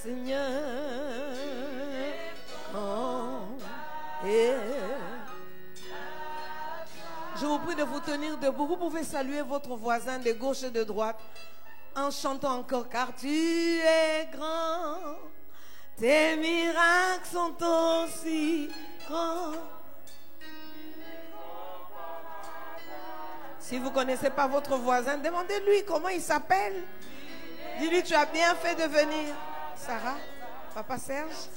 Seigneur. Et je vous prie de vous tenir debout. Vous pouvez saluer votre voisin de gauche et de droite en chantant encore. Car tu es grand, tes miracles sont aussi grands. Si vous ne connaissez pas votre voisin, demandez-lui comment il s'appelle. Dis-lui, tu as bien fait de venir. Sarah, Papa Serge.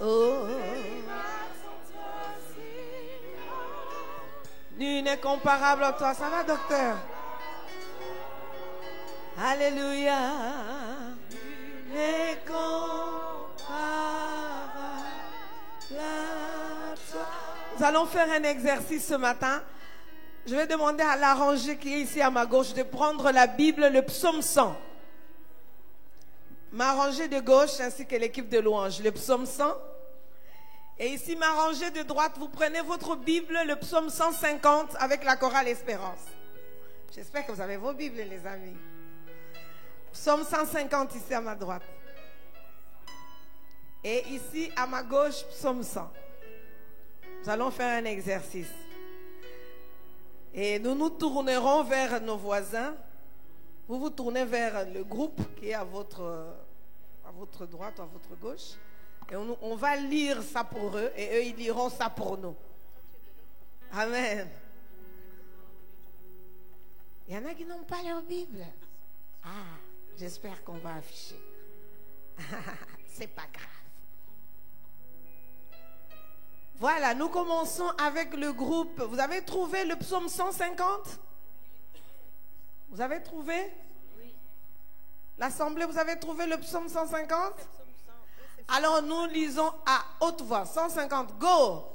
Oh. Nul n'est comparable à toi. Ça va, docteur? Alléluia. Nul n'est comparable à toi. Nous allons faire un exercice ce matin. Je vais demander à la rangée qui est ici à ma gauche de prendre la Bible, le psaume 100. Ma rangée de gauche ainsi que l'équipe de louange, le psaume 100. Et ici, ma rangée de droite, vous prenez votre Bible, le psaume 150 avec la chorale Espérance. J'espère que vous avez vos Bibles, les amis. Psaume 150 ici à ma droite. Et ici, à ma gauche, psaume 100. Nous allons faire un exercice. Et nous nous tournerons vers nos voisins. Vous vous tournez vers le groupe qui est à votre droite ou à votre gauche. Et on va lire ça pour eux et eux, ils liront ça pour nous. Amen. Il y en a qui n'ont pas leur Bible. Ah, j'espère qu'on va afficher. C'est pas grave. Voilà, nous commençons avec le groupe. Vous avez trouvé le psaume 150? Vous avez trouvé? Oui. L'assemblée, vous avez trouvé le psaume 150? Alors nous lisons à haute voix. 150, go!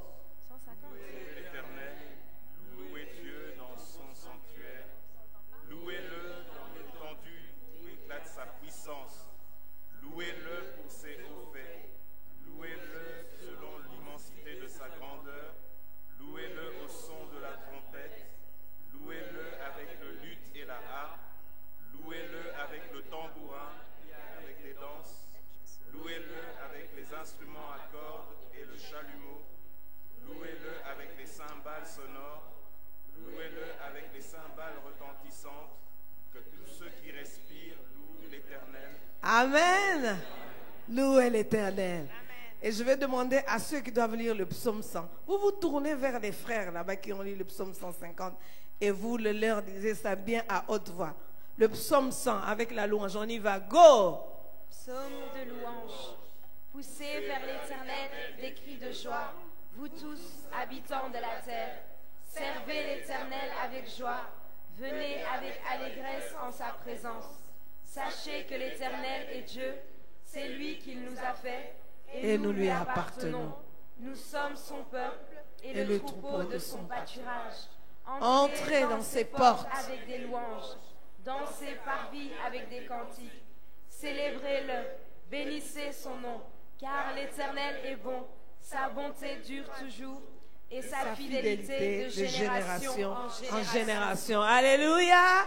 Louez l'Éternel, louez Dieu dans son sanctuaire, louez-le dans l'étendue où éclate sa puissance, louez-le pour ses hauts faits, louez-le selon l'immensité de sa grandeur, louez-le au son de la trompette, louez-le avec le luth et la harpe, louez-le avec le tambourin, avec les danses, louez-le avec les instruments à cordes et le chalumeau, louez-le avec les cymbales sonores, louez-le avec les cymbales retentissantes, que tous ceux qui respirent louent l'Éternel. Amen. Louez l'Éternel. Et je vais demander à ceux qui doivent lire le psaume 100. Vous vous tournez vers les frères là-bas qui ont lu le psaume 150 et vous leur disiez ça bien à haute voix. Le psaume 100 avec la louange, on y va. Go! Psaume de louange. Poussez vers l'Éternel des cris de joie, vous tous, habitants de la terre. Servez l'Éternel avec joie, venez avec allégresse en sa présence. Sachez que l'Éternel est Dieu, c'est lui qui nous a fait, et nous lui appartenons. Nous sommes son peuple et le troupeau de son pâturage. Entrez dans ses portes avec des louanges, dans ses parvis avec des cantiques. Célébrez-le, bénissez son nom, car l'Éternel est bon, sa bonté dure toujours, et sa fidélité de génération en génération. Alléluia!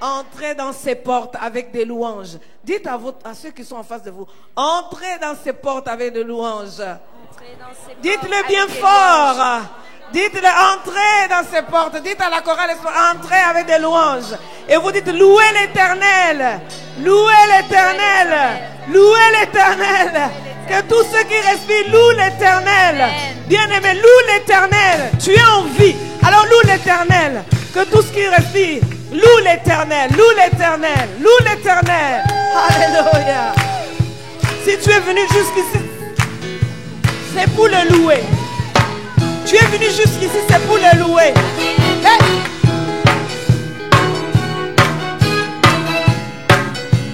Entrez dans ses portes avec des louanges. Dites à ceux qui sont en face de vous, entrez dans ses portes avec des louanges. Dites-le bien fort. Dites-le, entrez dans ses portes. Dites à la chorale, entrez avec des louanges. Et vous dites, louez l'Éternel. Louez l'Éternel. Louez l'Éternel. Que tous ceux qui respirent louent l'Éternel. Bien-aimé, loue l'Éternel. Tu es en vie. Alors loue l'Éternel. Que tous qui respirent loue l'Éternel. Loue l'Éternel. Loue l'Éternel. Alléluia. Si tu es venu jusqu'ici, c'est pour le louer. Tu es venu jusqu'ici, c'est pour le louer. Hey!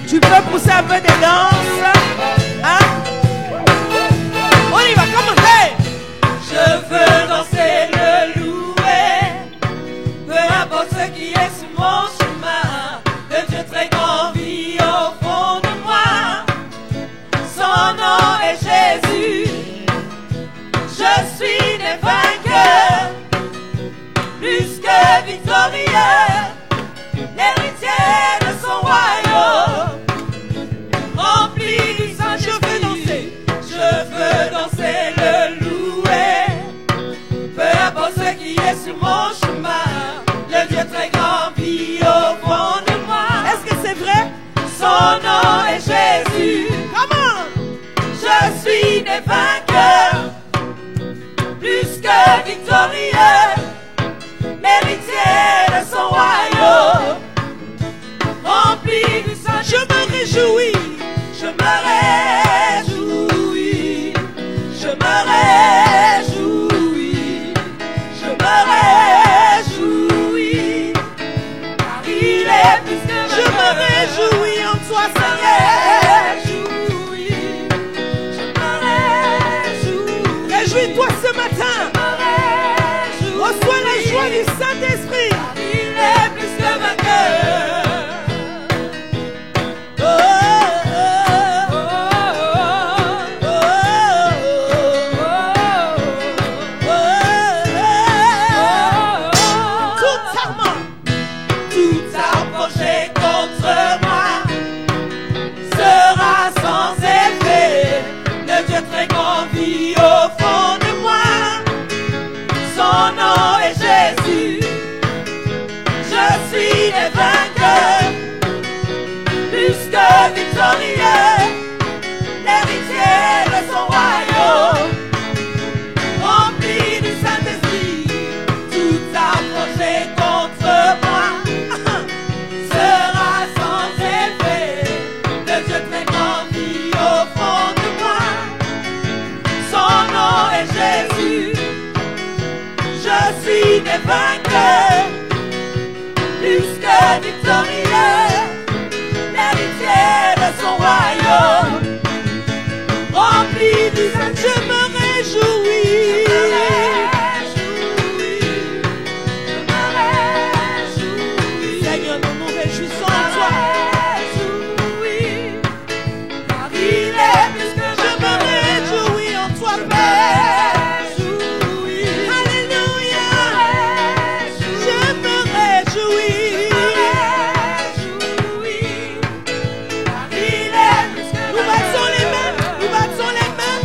Tu peux pousser un peu des danses. Hein? On y va, comment? Hey! Je veux danser, le louer. Peu importe ce qui est sur mon chemin. Le Dieu très grand vit au fond de moi. Son nom est Jésus. Je suis né vainqueur, plus que victorieux, l'héritier de son royaume. sur mon chemin. Le Dieu très grand vit au fond de moi. Est-ce que c'est vrai? Son nom est Jésus. Comment? Je suis né vainqueur, plus que victorieux, héritier de son royaume, rempli du Saint. Je me réjouis. Je me réjouis, je me réjouis, je me réjouis, car il est plus que Je me réjouis en toi, Seigneur. Réjouis-toi ce matin. Reçois la joie du Saint-Esprit. Il est plus que vainqueur. Tout arme projet contre moi sera sans effet. Le Dieu très grand vit au fond de moi. Son nom est Jésus. Je suis né vainqueur, plus que victorieux, l'héritier de son royaume, rempli du Saint-Esprit. Tout arme projet contre moi sera sans effet. Le Dieu très grand vit au fond de moi. Son nom est Jésus. Je suis né vainqueur, plus que victorieux, l'héritier de son royaume, rempli du Saint. Je me réjouis. Seigneur, nous nous réjouissons en toi. Car il est plus que Je me réjouis en toi, Père. Alléluia. Je me réjouis. Car il est plus que Nous battons les mains. Nous battons les mains.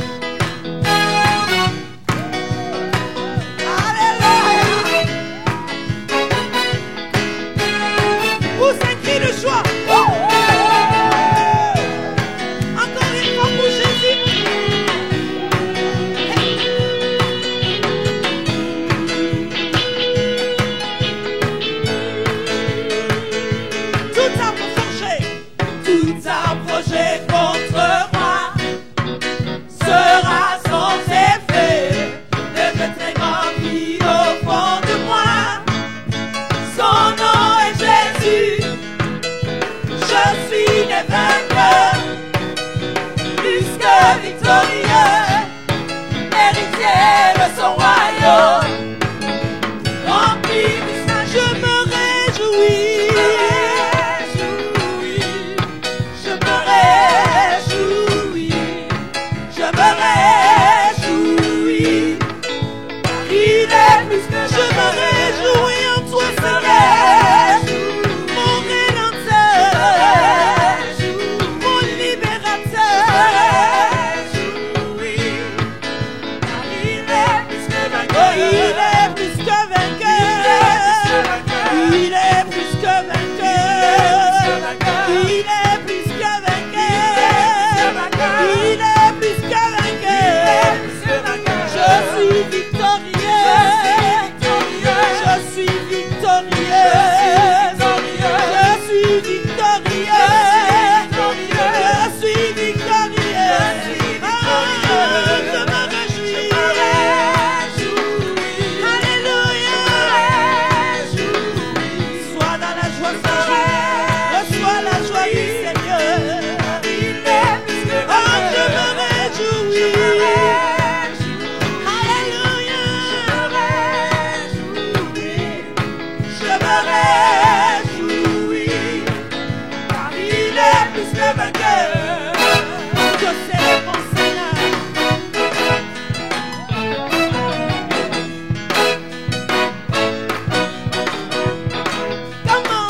Alléluia. Pousse un cri de joie. Encore une fois pour Jésus. Tout arme forgée. Tout arme projet contre moi sera sans effet. Le Dieu très grand vit au fond de moi. Son nom est Jésus. Je suis né vainqueur, plus que victorieux, héritier de son royaume, rempli du Saint. Je me réjouis. Je me réjouis, je me réjouis, car il est plus que Je me réjouis en toi, Seigneur. Mon Rédempteur. Mon Libérateur. car il est plus que Oh, vainqueur. il est plus que vainqueur. Il est plus que vainqueur. Il est plus que vainqueur. Il est plus que vainqueur. Je suis victorieux. Je suis victorieux. Je suis victorieux. Je suis victorieux. Ah, je me réjouis. Alléluia. Sois dans la joie, Seigneur. Reçois la joie du Seigneur. Oh, je me réjouis. Alléluia. Je me réjouis, car il est plus que vainqueur. Je sais mon Seigneur. Come on,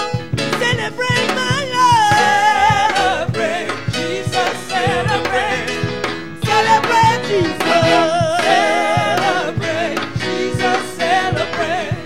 celebrate my love. Celebrate Jesus, celebrate. Celebrate Jesus. Celebrate Jesus, celebrate.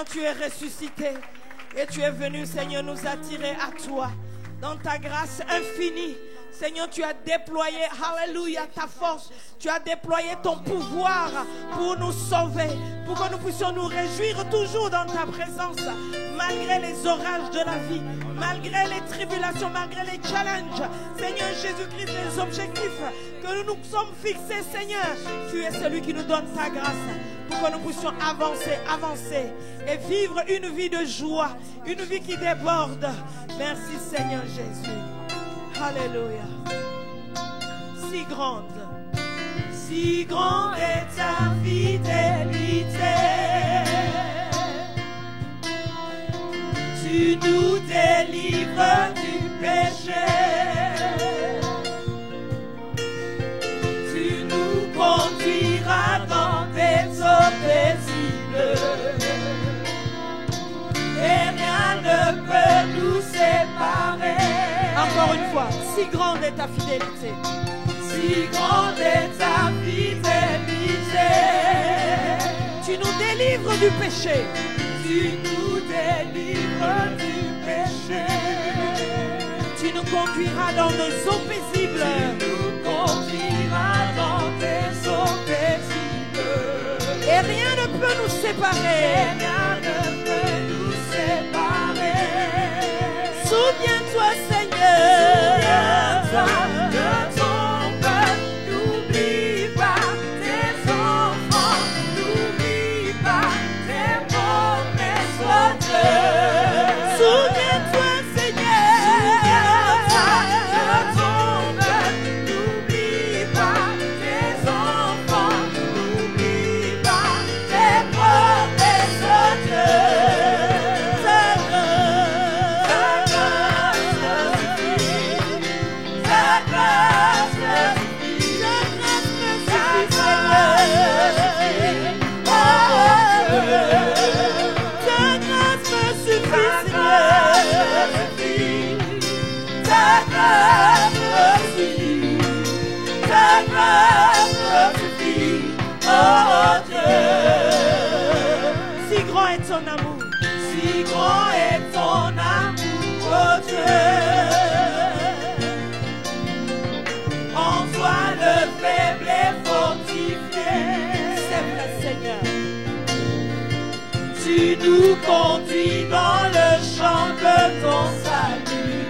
Seigneur, tu es ressuscité et tu es venu, Seigneur, nous attirer à toi dans ta grâce infinie. Seigneur, tu as déployé, alléluia, ta force. Tu as déployé ton pouvoir pour nous sauver, pour que nous puissions nous réjouir toujours dans ta présence, malgré les orages de la vie, malgré les tribulations, malgré les challenges. Seigneur Jésus-Christ, les objectifs que nous nous sommes fixés, Seigneur, tu es celui qui nous donne ta grâce pour que nous puissions avancer et vivre une vie de joie, une vie qui déborde. Merci Seigneur Jésus. Alléluia. Si grande est ta fidélité. Tu nous délivres du péché. Tu nous conduiras dans des eaux paisibles. Et rien ne peut nous séparer. Encore une fois, si grande est ta fidélité. Si grande est ta fidélité. Tu nous délivres du péché. Tu nous délivres du péché. Tu nous conduiras dans des eaux paisibles. Tu nous conduiras dans des eaux paisibles. Et rien ne peut nous séparer. Et rien ne peut nous séparer. Souviens-toi, Seigneur. Souviens-toi de ton peuple. N'oublie pas tes enfants. N'oublie pas tes promesses, oh Dieu. Souviens-toi, Seigneur. Souviens-toi de ton peuple. N'oublie pas tes enfants. N'oublie pas tes promesses, oh Dieu. Si grand est ton amour, si grand est ton amour, oh Dieu. En toi le faible est fortifié. C'est vrai, Seigneur. Tu nous conduis dans le champ de ton salut.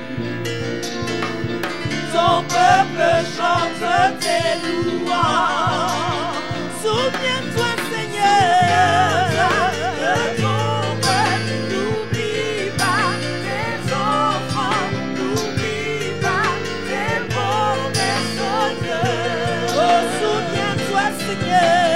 Ton peuple chante tes louanges. Souviens-toi, Seigneur, de ton peuple. N'oublie pas tes enfants. N'oublie pas tes promesses, oh Dieu. Oh, souviens-toi, Seigneur.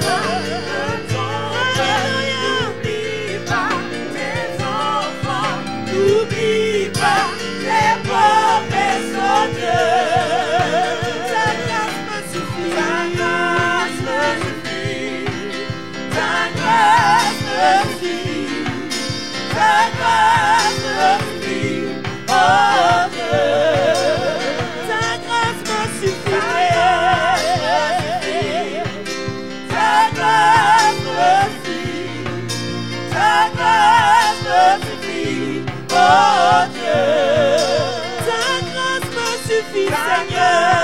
De ton peuple. N'oublie pas tes enfants. N'oublie pas tes promesses, oh Dieu. Ta grâce me suffit. Ta grâce me suffit. Ta grâce me suffit. Oh Dieu. Ta grâce me suffit. Ta grâce me suffit. Ta grâce me suffit. Oh Dieu. Ta grâce me suffit, Seigneur.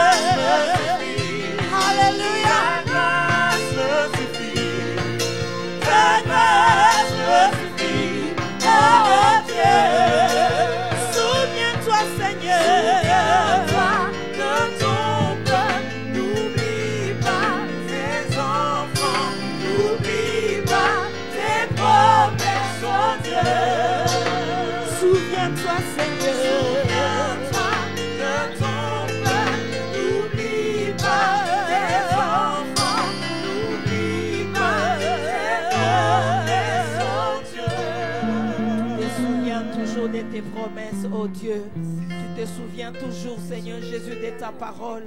Alléluia. Ta grâce me suffit. Ta grâce me suffit. Oh Dieu. Souviens-toi, Seigneur. Souviens-toi de ton peuple. N'oublie pas tes enfants. N'oublie pas tes promesses, oh Dieu. Souviens-toi, Seigneur. Souviens-toi de ton peuple. N'oublie pas tes enfants. N'oublie pas tes promesses, oh Dieu. Tu te souviens toujours de tes promesses, oh Dieu. Tu te souviens toujours, Seigneur Jésus, de ta parole.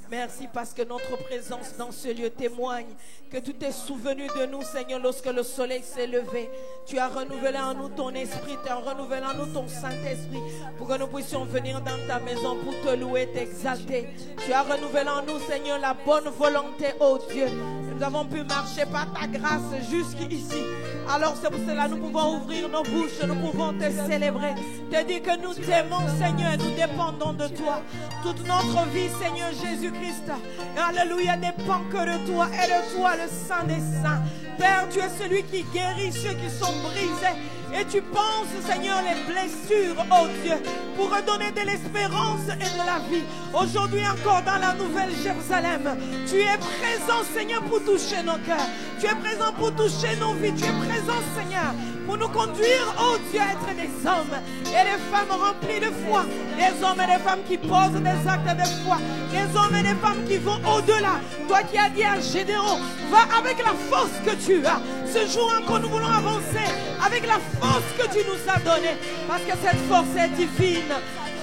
Merci parce que notre présence dans ce lieu témoigne que tu t'es souvenu de nous, Seigneur, lorsque le soleil s'est levé. Tu as renouvelé en nous ton esprit, tu as renouvelé en nous ton Saint-Esprit pour que nous puissions venir dans ta maison pour te louer, t'exalter. Tu as renouvelé en nous, Seigneur, la bonne volonté, oh Dieu. Nous avons pu marcher par ta grâce jusqu'ici Alors c'est pour cela que nous pouvons ouvrir nos bouches, nous pouvons te célébrer, te dire que nous t'aimons, Seigneur, et nous dépendons de toi. Toute notre vie, Seigneur Jésus-Christ, alléluia, dépend que de toi et de toi, le Saint des Saints. Père, tu es celui qui guérit ceux qui sont brisés. Et tu penses, Seigneur, les blessures, oh Dieu, pour redonner de l'espérance et de la vie. Aujourd'hui encore dans la Nouvelle Jérusalem, tu es présent, Seigneur, pour toucher nos cœurs. Tu es présent pour toucher nos vies. Tu es présent, Seigneur, pour nous conduire, oh Dieu, à être des hommes et des femmes remplis de foi. Des hommes et des femmes qui posent des actes de foi. Des hommes et des femmes qui vont au-delà. Toi qui as dit à Gédéon, va avec la force que tu as. Ce jour encore, nous voulons avancer avec la force que tu nous as donnée. Parce que cette force est divine.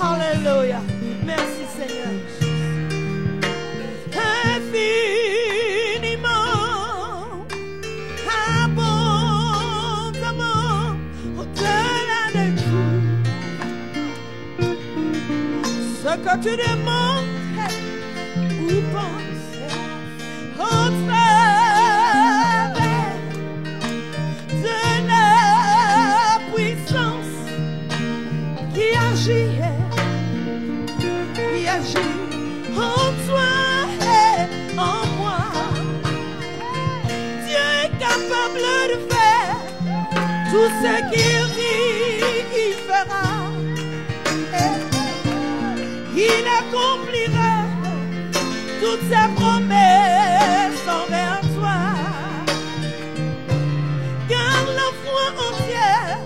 Alléluia. Merci, Seigneur. Infiniment, abondamment, au-delà de tout. Ce que tu demandes ou penses, au travers de la puissance qui agit en toi et en moi. Dieu est capable de faire tout ce qu'il dit, il fera. Il accomplira toutes ses promesses envers toi. Garde la foi entière,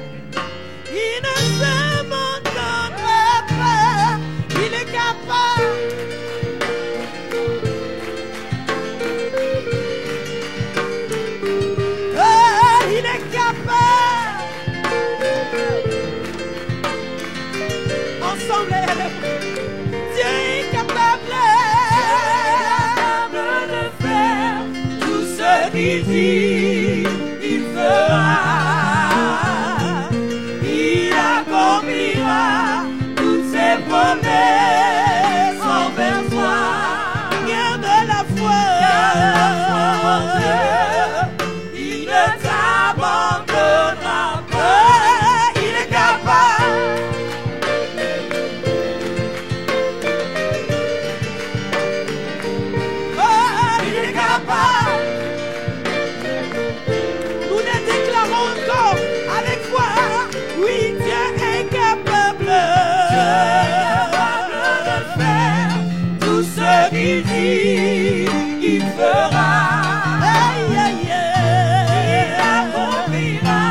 il ne s'abandonnera pas, il est capable. Oh, il est capable. Ensemble, Dieu est capable de faire tout ce qu'il dit, il fera. Il accomplira toutes ses promesses envers toi. Garde la foi en Dieu, il ne t'abandonnera pas, il est capable. Nous les déclarons encore avec foi. Oui, Dieu est capable de faire tout ce qu'il dit, il fera. Il accomplira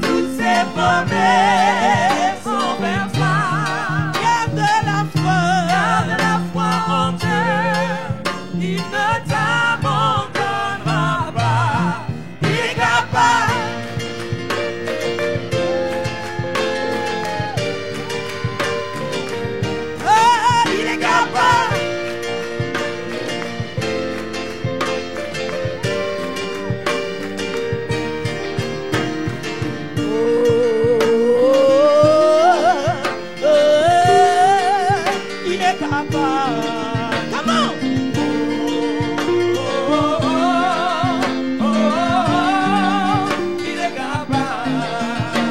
toutes ses promesses envers toi. Garde la foi en Dieu, il ne t'abandonnera pas, il est capable. Oh, il est capable. Il est capable. Comment? Il est capable.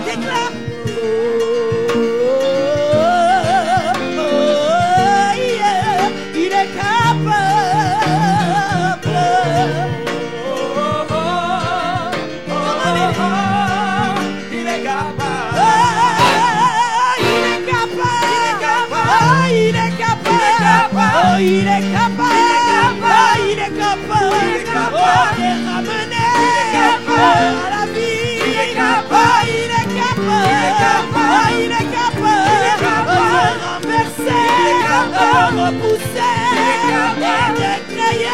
Déclare. Il est capable. Il est capable. Il est capable. Il est capable. Il est capable de ramener à la vie. Il est capable. Il est capable. Il est capable de renverser, de repousser et de créer.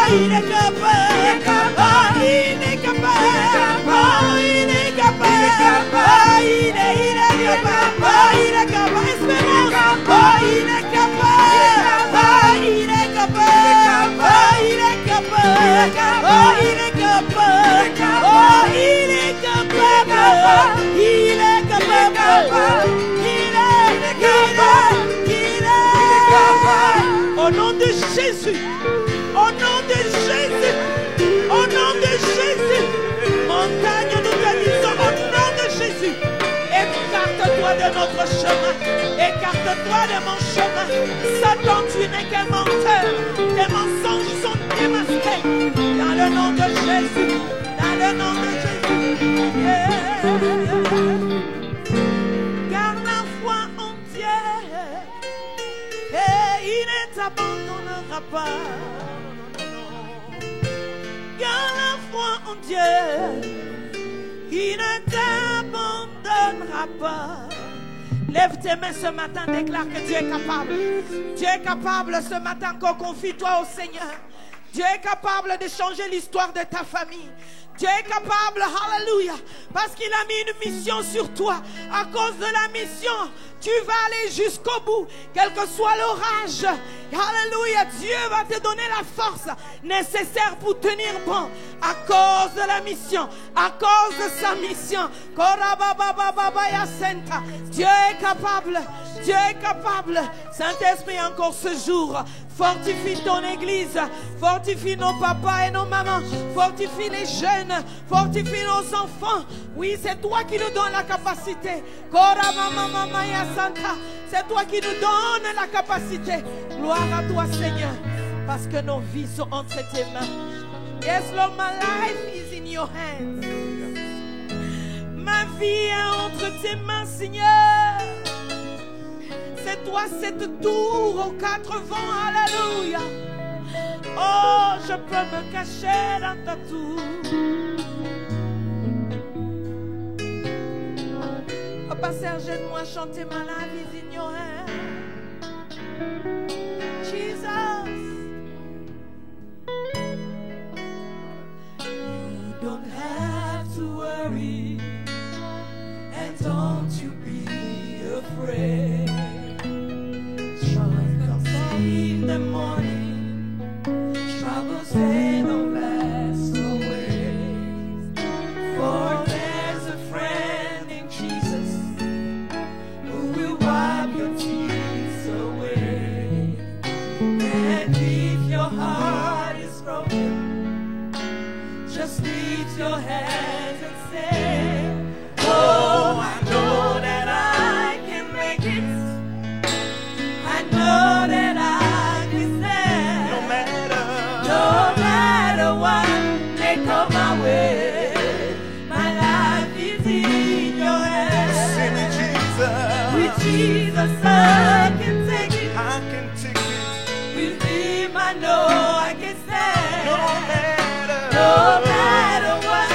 Il est capable. Il est capable. Il est capable. Il est capable. Il est capable. Espérance. Il est capable. Il est capable. Il est capable. Il est capable. Il est capable. Il est capable. Au nom de Jésus. Au nom de Jésus. Au nom de Jésus. Mon autre chemin. Écarte-toi de mon chemin. Satan, tu n'es qu'un menteur. Tes mensonges sont démasqués. Dans le nom de Jésus. Dans le nom de Jésus. Yeah. Garde la foi en Dieu. Et il ne t'abandonnera pas. Garde la foi en Dieu. Il ne t'abandonnera pas. Lève tes mains ce matin, déclare que Dieu est capable. Dieu est capable ce matin, encore confie-toi au Seigneur. Dieu est capable de changer l'histoire de ta famille. Dieu est capable, alléluia, parce qu'il a mis une mission sur toi. À cause de la mission, tu vas aller jusqu'au bout, quel que soit l'orage. Alléluia, Dieu va te donner la force nécessaire pour tenir bon. À cause de la mission, à cause de sa mission. Dieu est capable, Dieu est capable. Saint-Esprit, encore ce jour, fortifie ton église, fortifie nos papas et nos mamans, fortifie les jeunes, fortifie nos enfants. Oui, c'est toi qui nous donnes la capacité. C'est toi qui nous donnes la capacité. Gloire à toi, Seigneur, parce que nos vies sont entre tes mains. Yes, Lord, my life is in your hands. Ma vie est entre tes mains, Seigneur. C'est toi cette tour aux quatre vents, alléluia. Oh, je peux me cacher dans ta tour. Papa Serge, aide-moi à chanter ma life is in your hand. Jesus. You don't have to worry, and don't you be afraid. In the morning, troubles they don't last always. For there's a friend in Jesus who will wipe your tears away. And if your heart is broken, just lift your hands and say, oh, I know that I can make it. I know that come my way. My life is in your hands. Say with Jesus I can take it. I can take it. With him I know I can stand. No matter what,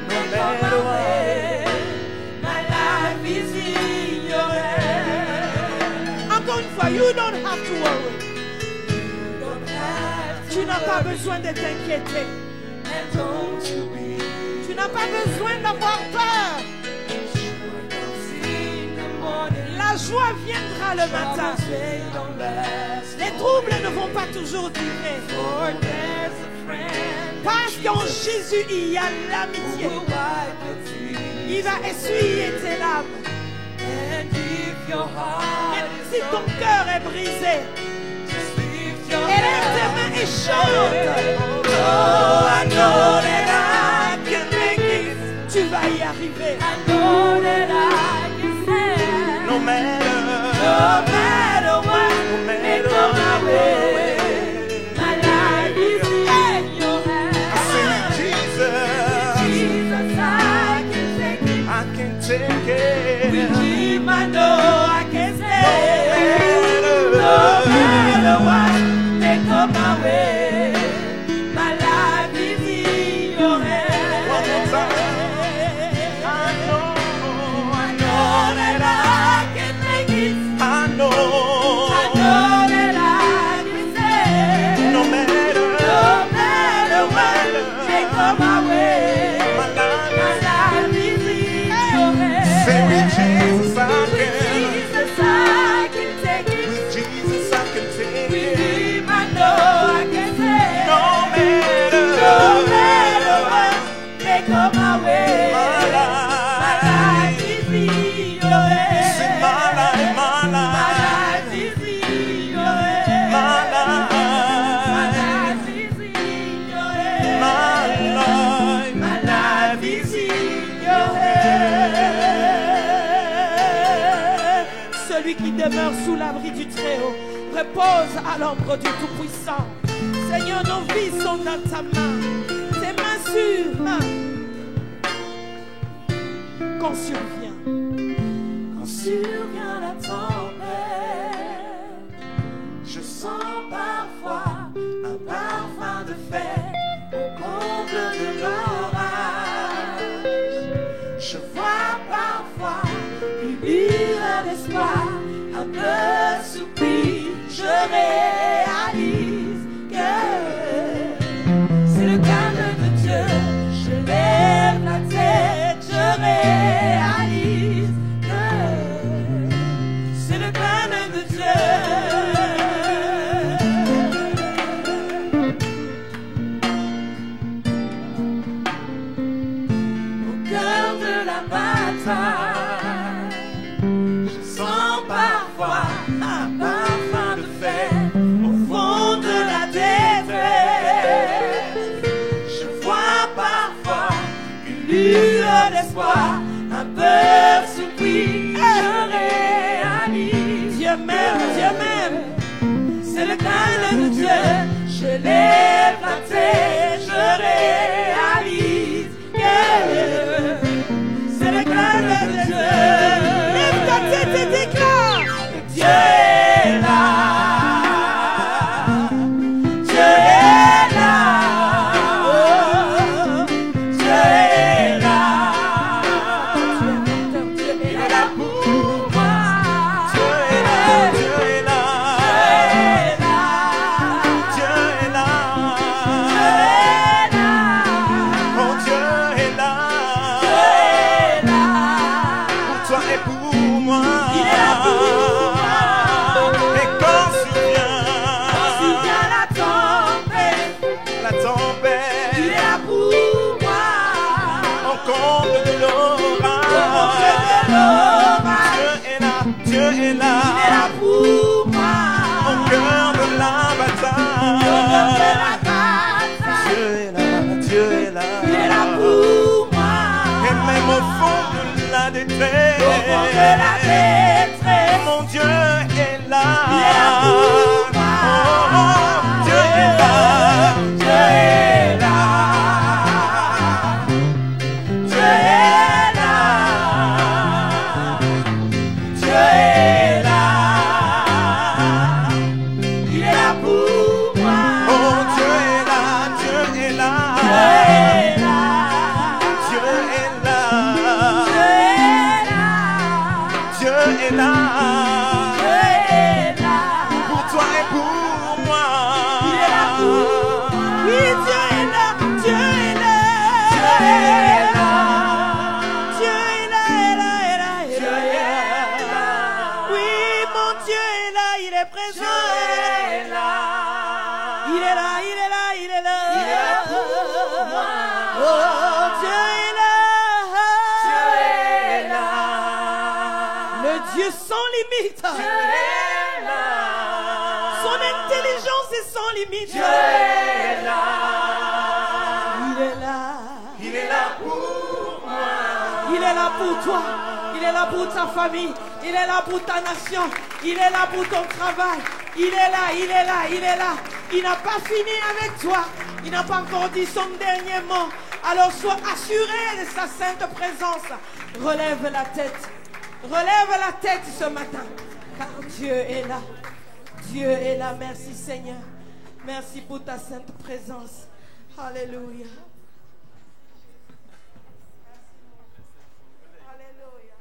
no come matter my way. My life is in your hands. Encore une fois, you don't have to worry. You don't have to. Tu n'as pas besoin de t'inquiéter. Tu n'as pas besoin d'avoir peur. La joie viendra le matin. Les troubles ne vont pas toujours durer. Parce qu'en Jésus il y a l'amitié. Il va essuyer tes larmes. Même si ton cœur est brisé, élève tes mains et chante. Oh, I know that I can make it. Tu vas y arriver. I know that I can stand. No matter what, may go my way. My life is in your hands. I say with Jesus, I can take it. I can take it. With him I know I can stand. No matter what, may go my way. I can demeure sous l'abri du Très-Haut. Repose à l'ombre du Tout-Puissant. Seigneur, nos vies sont dans ta main. Tes mains sûres. Quand survient la tempête, je sens parfois un parfum de fête au comble de l'orage. Je vois parfois une lueur d'espoir, un peu soupir. Je réalise que c'est le calme de Dieu. Je lève la tête, je réalise que c'est le calme de Dieu. Au cœur de la bataille, je sens parfois un parfum de fête au fond de la détresse. Je vois parfois une lueur d'espoir, un peu soupir. Je réalise Dieu m'aime, c'est le calme de Dieu. Je lève la tête, je réalise que c'est le calme de Dieu. Lève ta tête et déclare que Dieu est là. Dieu est là. Oh, Dieu est là. Dieu est là pour moi. Dieu est là. Dieu est là. Dieu est là. Dieu est là. Oh, Dieu est là. Dieu est là. Pour toi et pour moi. Il est là pour moi. Et quand survient la tempête, il est là pour moi. En comble de l'orage, Dieu est là, il est là pour moi. Au cœur de la bataille, Dieu est là, il est là pour moi. Et même au fond de la détresse, mon Dieu est là, il est là pour moi. Oh, Dieu est là, Dieu est là, Dieu est là, Dieu est là, il est là pour moi. Oh, Dieu est là, Dieu est là, Dieu est là, Dieu est là, Dieu est là, Dieu est là, pour toi et pour moi. Il est là pour moi. Oui, Dieu est là, Dieu est là, Dieu est là, Dieu est là, Dieu est là. Oui, mon Dieu est là, il est présent. Dieu est là. Il est là, il est là, il est là. Il est là pour moi. Oh, Dieu est là. Dieu est là. Le Dieu sans limite. Dieu est là. Son intelligence est sans limite. Dieu est là. Il est là. Il est là pour moi. Il est là pour toi. Il est là pour ta famille. Il est là pour ta nation. Il est là pour ton travail. Il est là, il est là, il est là. Il n'a pas fini avec toi. Il n'a pas encore dit son dernier mot. Alors sois assuré de sa sainte présence. Relève la tête. Relève la tête ce matin. Car Dieu est là. Dieu est là. Merci Seigneur. Merci pour ta sainte présence. Alléluia. Alléluia.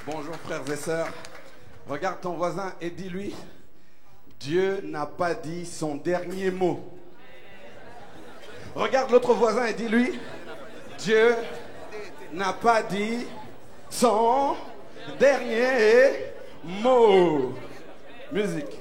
Bonjour frères et sœurs. Regarde ton voisin et dis-lui, Dieu n'a pas dit son dernier mot. Regarde l'autre voisin et dis-lui, Dieu n'a pas dit son dernier mot. Musique.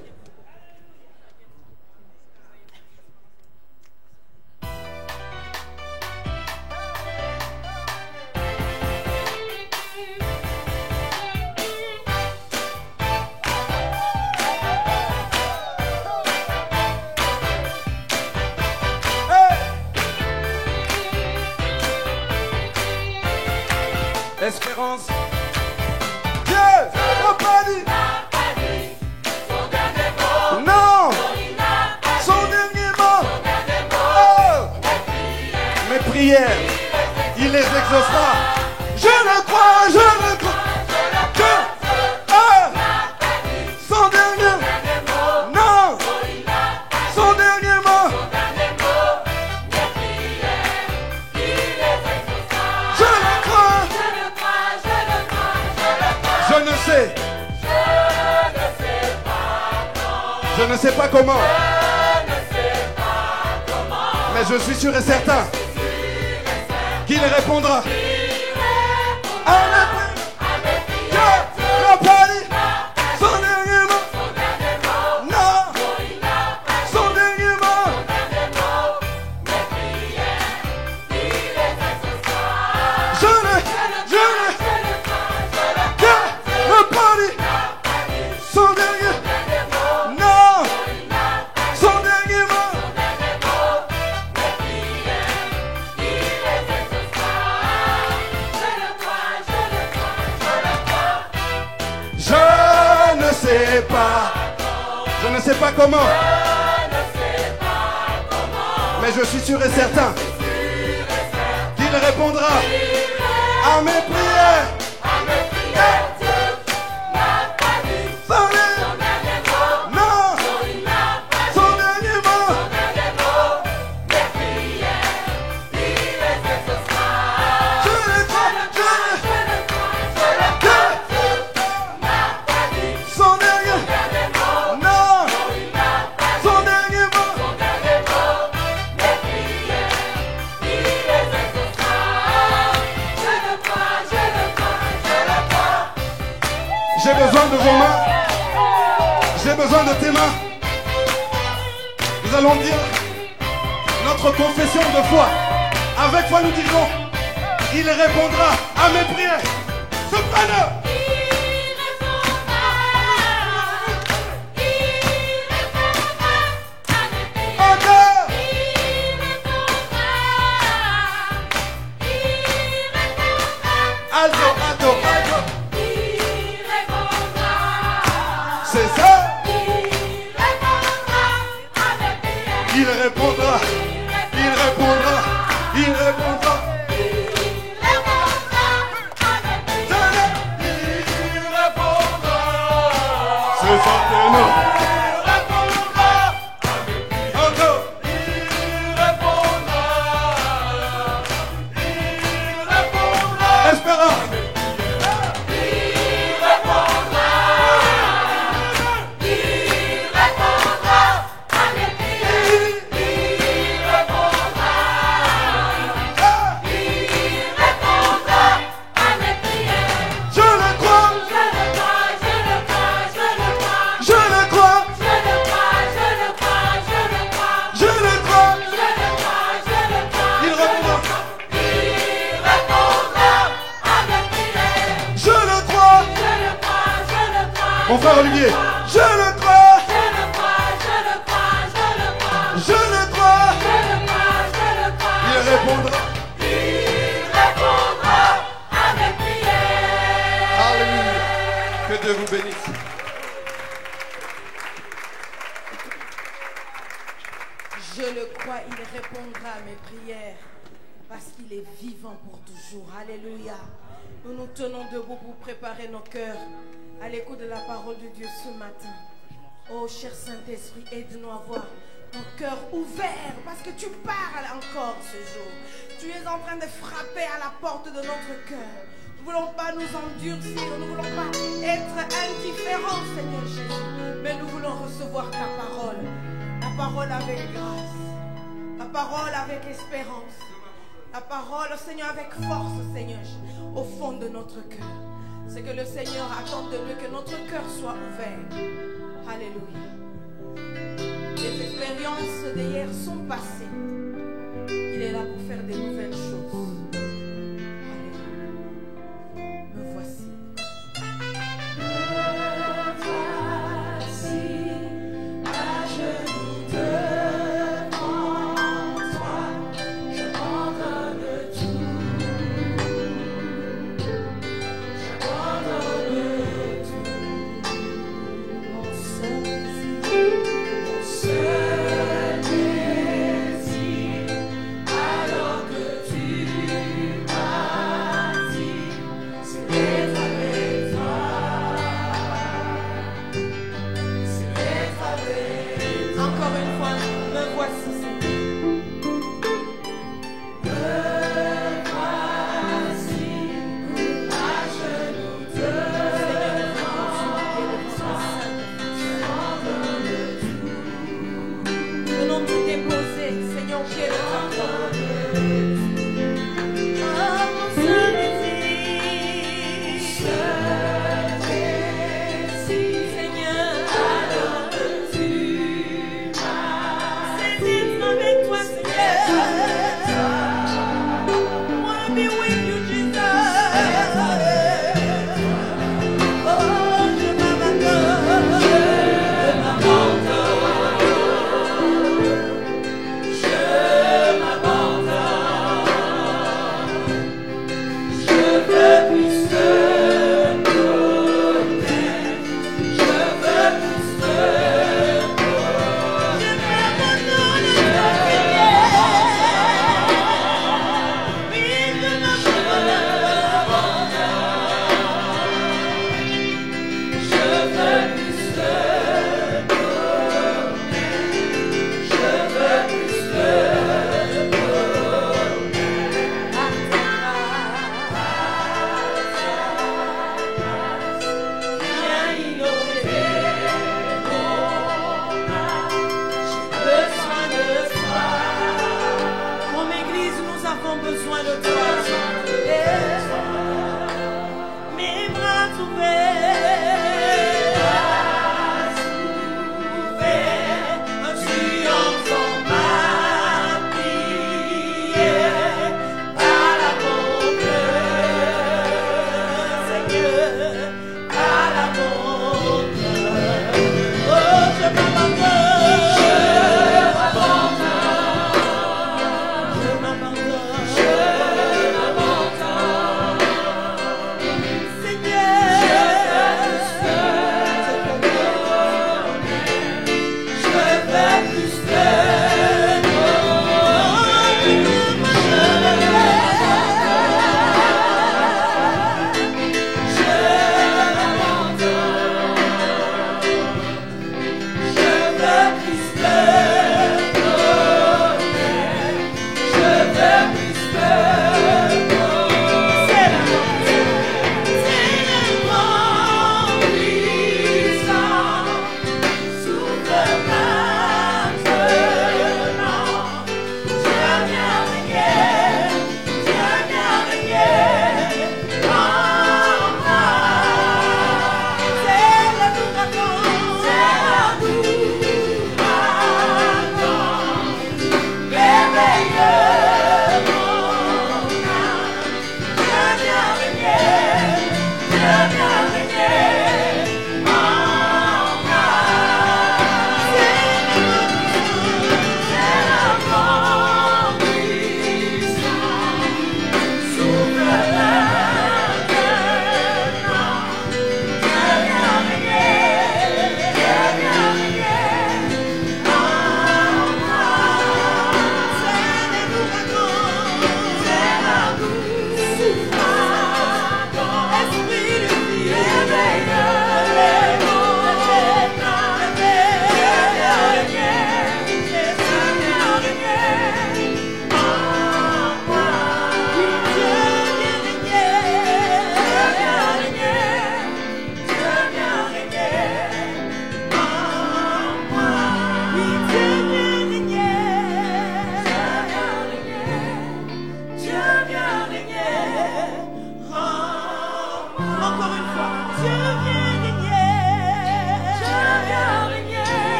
Espérance. Dieu n'a pas dit son dernier mot. Non, son dernier mot. Oh. Mes prières, il les exaucera. Je le crois, je le crois. Son dernier mot. Non, son dernier mot. Je le crois. Je ne sais pas comment. Mais je suis sûr et certain qu'il répondra. Dieu n'a pas dit son dernier mot. Non, son dernier mot. Je ne pas dit son dernier. Non, son dernier mot. Je ne sais pas comment. Mais je suis sûr et certain qu'il répondra à mes prières. J'ai besoin de vos mains. J'ai besoin de tes mains. Nous allons dire notre confession de foi. Avec foi, nous dirons, il répondra à mes prières. Soprano. Alto, alto, alto. C'est ça. Il répondra. Il répondra. Il répondra. chanter, non. Encore. Espérance. Mon frère Olivier, je le crois, je le crois, je le crois, je le crois, je le crois, je le crois, je le crois. Il répondra avec prière. Alléluia. Que Dieu vous bénisse. Je le crois, il répondra à mes prières parce qu'il est vivant pour toujours. Alléluia. Nous nous tenons debout pour préparer nos cœurs à l'écoute de la parole de Dieu ce matin. Oh, cher Saint-Esprit, aide-nous à voir nos cœurs ouverts parce que tu parles encore ce jour. Tu es en train de frapper à la porte de notre cœur. Nous ne voulons pas nous endurcir, nous ne voulons pas être indifférents, Seigneur Jésus, mais nous voulons recevoir ta parole. La parole avec grâce, la parole avec espérance, la parole, Seigneur, avec force, Seigneur, au fond de notre cœur. C'est que le Seigneur attend de nous que notre cœur soit ouvert. Alléluia. Les expériences d'hier sont passées. Il est là pour faire de nouvelles choses. Alléluia. Me voici. Me voici à genoux devant toi. Je m'ordonne tout.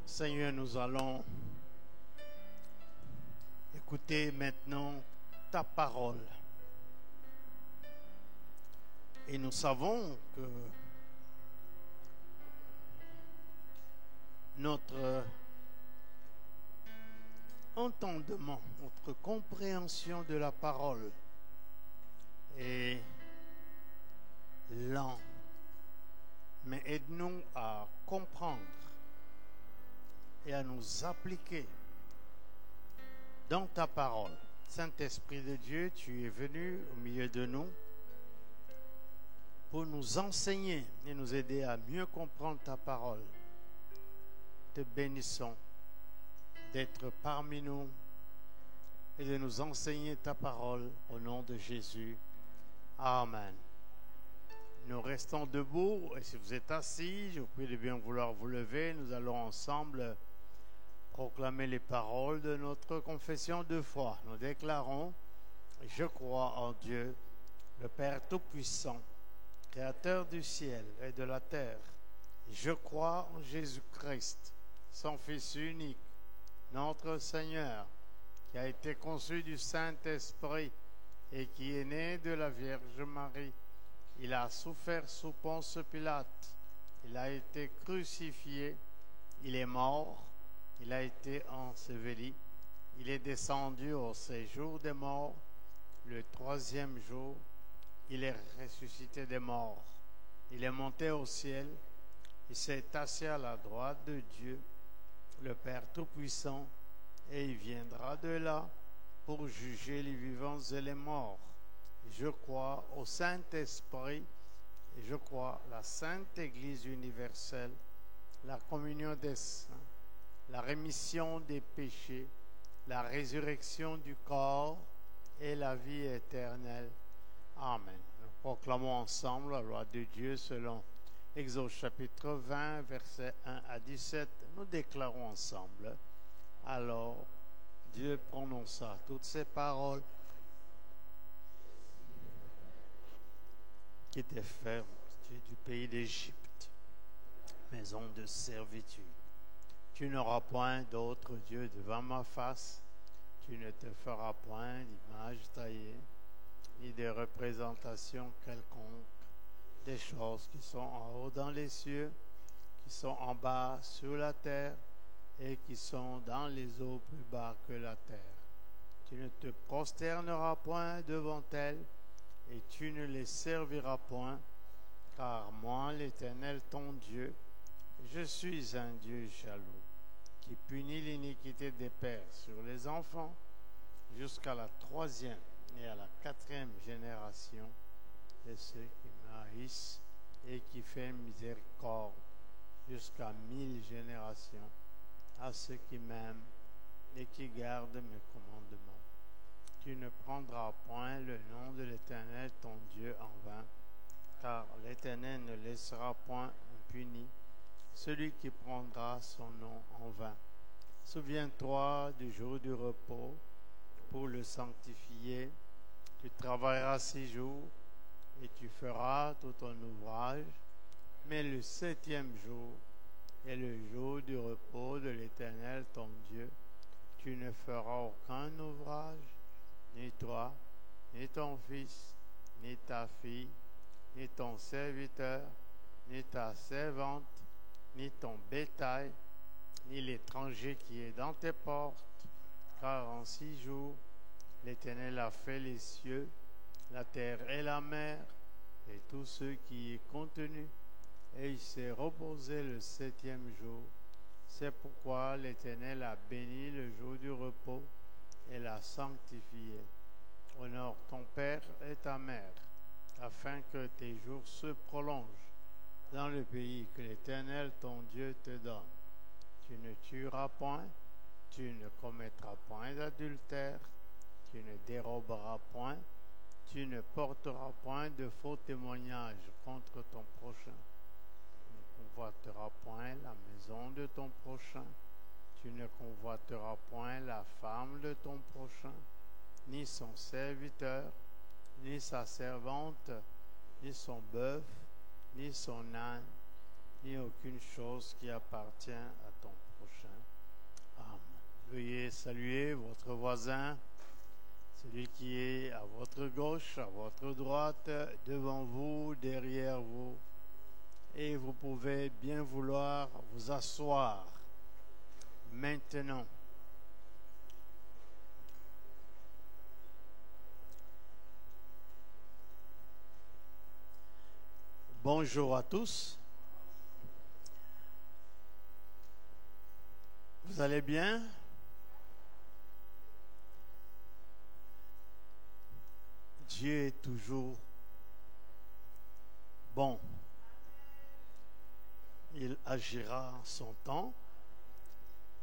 Seigneur, nous allons écouter maintenant ta parole. Et nous savons que notre entendement, notre compréhension de la parole est lent. Mais aide-nous à comprendre et à nous appliquer dans ta parole. Saint-Esprit de Dieu, tu es venu au milieu de nous pour nous enseigner et nous aider à mieux comprendre ta parole. Te bénissons d'être parmi nous et de nous enseigner ta parole au nom de Jésus. Amen. Nous restons debout et si vous êtes assis, je vous prie de bien vouloir vous lever. Nous allons ensemble proclamer les paroles de notre confession de foi. Nous déclarons: je crois en Dieu, le Père Tout-Puissant, Créateur du ciel et de la terre. Je crois en Jésus-Christ, son Fils unique, notre Seigneur, qui a été conçu du Saint-Esprit et qui est né de la Vierge Marie. Il a souffert sous Ponce Pilate. Il a été crucifié. Il est mort. Il a été enseveli. Il est descendu au séjour des morts. Le troisième jour, il est ressuscité des morts. Il est monté au ciel. Il s'est assis à la droite de Dieu, le Père Tout-Puissant, et il viendra de là pour juger les vivants et les morts. Je crois au Saint-Esprit et je crois la Sainte Église universelle, la communion des saints, la rémission des péchés, la résurrection du corps et la vie éternelle. Amen. Nous proclamons ensemble la loi de Dieu selon Exode chapitre 20, versets 1 à 17. Nous déclarons ensemble. Alors, Dieu prononça toutes ces paroles qui étaient fermes du pays d'Égypte, maison de servitude. Tu n'auras point d'autre Dieu devant ma face. Tu ne te feras point d'image taillée, ni de représentation quelconque des choses qui sont en haut dans les cieux, qui sont en bas sur la terre, et qui sont dans les eaux plus bas que la terre. Tu ne te prosterneras point devant elles, et tu ne les serviras point, car moi, l'Éternel, ton Dieu, je suis un Dieu jaloux, qui punit l'iniquité des pères sur les enfants, jusqu'à la 3e et à la 4e génération de ceux qui m'haïssent, et qui fait miséricorde jusqu'à 1000 générations à ceux qui m'aiment et qui gardent mes commandements. Tu ne prendras point le nom de l'Éternel ton Dieu en vain, car l'Éternel ne laissera point impuni celui qui prendra son nom en vain. Souviens-toi du jour du repos pour le sanctifier. Tu travailleras 6 jours et tu feras tout ton ouvrage, mais le 7e jour est le jour du repos de l'Éternel ton Dieu. Tu ne feras aucun ouvrage, ni toi, ni ton fils, ni ta fille, ni ton serviteur, ni ta servante, ni ton bétail, ni l'étranger qui est dans tes portes, car en 6 jours, l'Éternel a fait les cieux, la terre et la mer, et tout ce qui y est contenu, et il s'est reposé le 7e jour. C'est pourquoi l'Éternel a béni le jour du repos et l'a sanctifié. Honore ton père et ta mère, afin que tes jours se prolongent dans le pays que l'Éternel ton Dieu te donne. Tu ne tueras point, tu ne commettras point d'adultère, tu ne déroberas point, tu ne porteras point de faux témoignages contre ton prochain. Tu ne convoiteras point la maison de ton prochain, tu ne convoiteras point la femme de ton prochain, ni son serviteur, ni sa servante, ni son bœuf, ni son âne, ni aucune chose qui appartient à ton prochain. Amen. Veuillez saluer votre voisin, celui qui est à votre gauche, à votre droite, devant vous, derrière vous. Et vous pouvez bien vouloir vous asseoir maintenant. Bonjour à tous. Vous allez bien? Dieu est toujours bon. Il agira en son temps.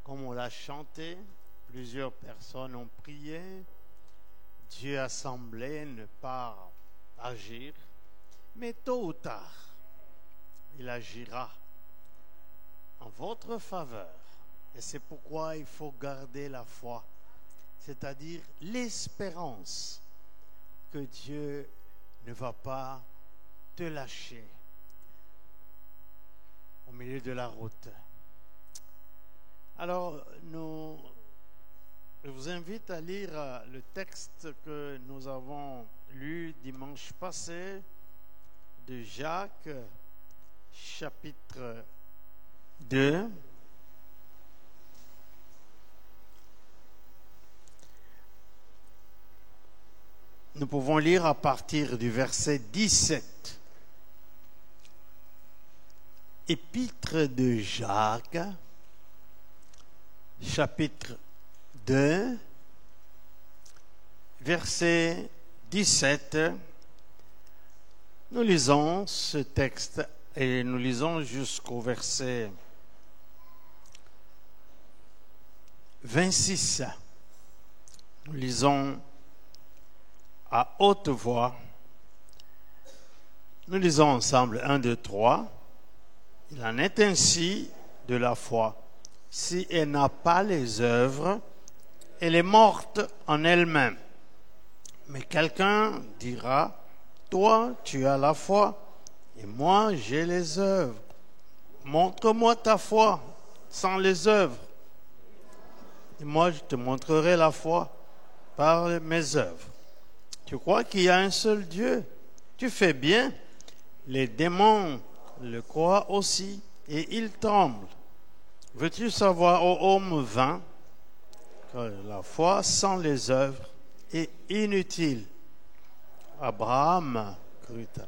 Comme on l'a chanté, plusieurs personnes ont prié. Dieu a semblé ne pas agir. Mais tôt ou tard, il agira en votre faveur. Et c'est pourquoi il faut garder la foi, c'est-à-dire l'espérance que Dieu ne va pas te lâcher au milieu de la route. Alors, je vous invite à lire le texte que nous avons lu dimanche passé, de Jacques, chapitre 2. Nous pouvons lire à partir du verset 17. Épître de Jacques, chapitre 2, verset 17. Nous lisons ce texte et nous lisons jusqu'au verset 26. Nous lisons à haute voix. Nous lisons ensemble 1, 2, 3. Il en est ainsi de la foi. Si elle n'a pas les œuvres, elle est morte en elle-même. Mais quelqu'un dira: toi, tu as la foi, et moi, j'ai les œuvres. Montre-moi ta foi sans les œuvres, et moi, je te montrerai la foi par mes œuvres. Tu crois qu'il y a un seul Dieu? Tu fais bien. Les démons le croient aussi, et ils tremblent. Veux-tu savoir, ô homme vain, que la foi sans les œuvres est inutile? Abraham crut.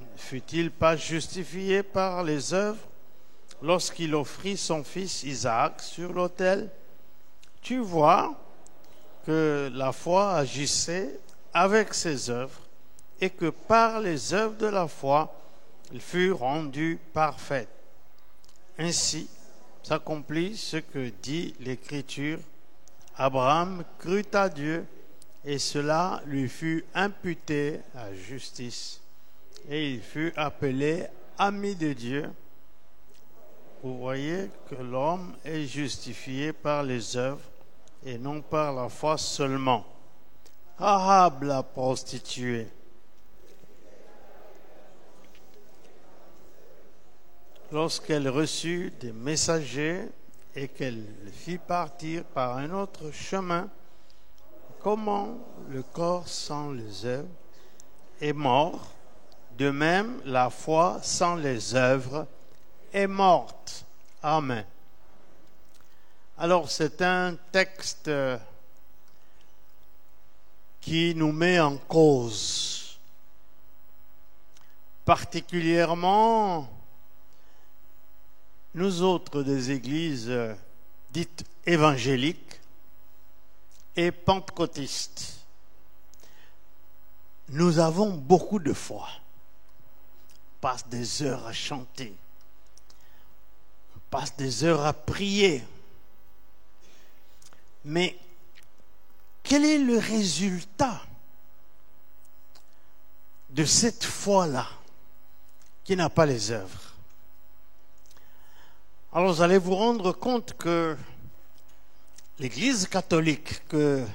Ne fut-il pas justifié par les œuvres lorsqu'il offrit son fils Isaac sur l'autel? Tu vois que la foi agissait avec ses œuvres et que par les œuvres de la foi, il fut rendu parfait. Ainsi s'accomplit ce que dit l'Écriture. Abraham crut à Dieu, et cela lui fut imputé à justice. Et il fut appelé ami de Dieu. Vous voyez que l'homme est justifié par les œuvres et non par la foi seulement. Rahab la prostituée. Lorsqu'elle reçut des messagers et qu'elle les fit partir par un autre chemin, comment le corps sans les œuvres est mort, de même la foi sans les œuvres est morte. Amen. Alors c'est un texte qui nous met en cause, particulièrement nous autres des églises dites évangéliques et pentecôtistes. nous avons beaucoup de foi. On passe des heures à chanter. On passe des heures à prier. Mais quel est le résultat de cette foi-là qui n'a pas les œuvres? Alors vous allez vous rendre compte que l'Église catholique, que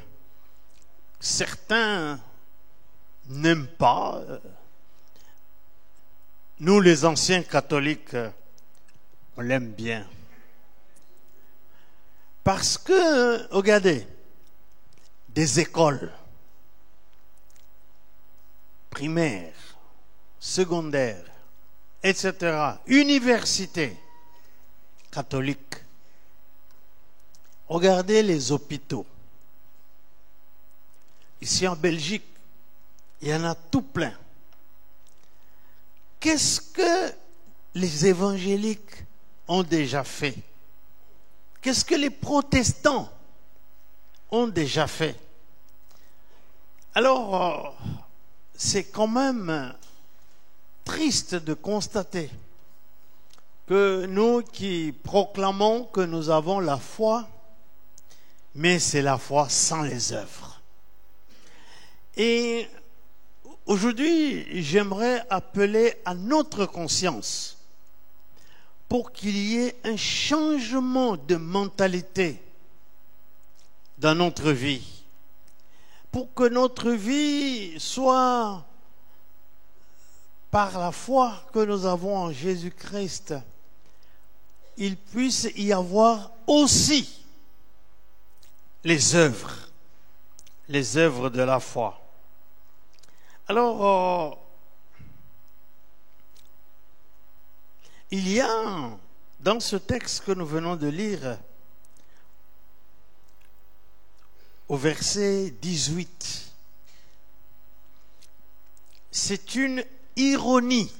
certains n'aiment pas, nous les anciens catholiques, on l'aime bien. Parce que, regardez, des écoles primaires, secondaires, etc., universités catholiques, regardez les hôpitaux. Ici en Belgique, il y en a tout plein. Qu'est-ce que les évangéliques ont déjà fait? Qu'est-ce que les protestants ont déjà fait? Alors, c'est quand même triste de constater que nous qui proclamons que nous avons la foi, mais c'est la foi sans les œuvres. Et aujourd'hui, j'aimerais appeler à notre conscience pour qu'il y ait un changement de mentalité dans notre vie, pour que notre vie soit, par la foi que nous avons en Jésus-Christ, il puisse y avoir aussi les œuvres de la foi. Alors, il y a dans ce texte que nous venons de lire, au verset 18, c'est une ironie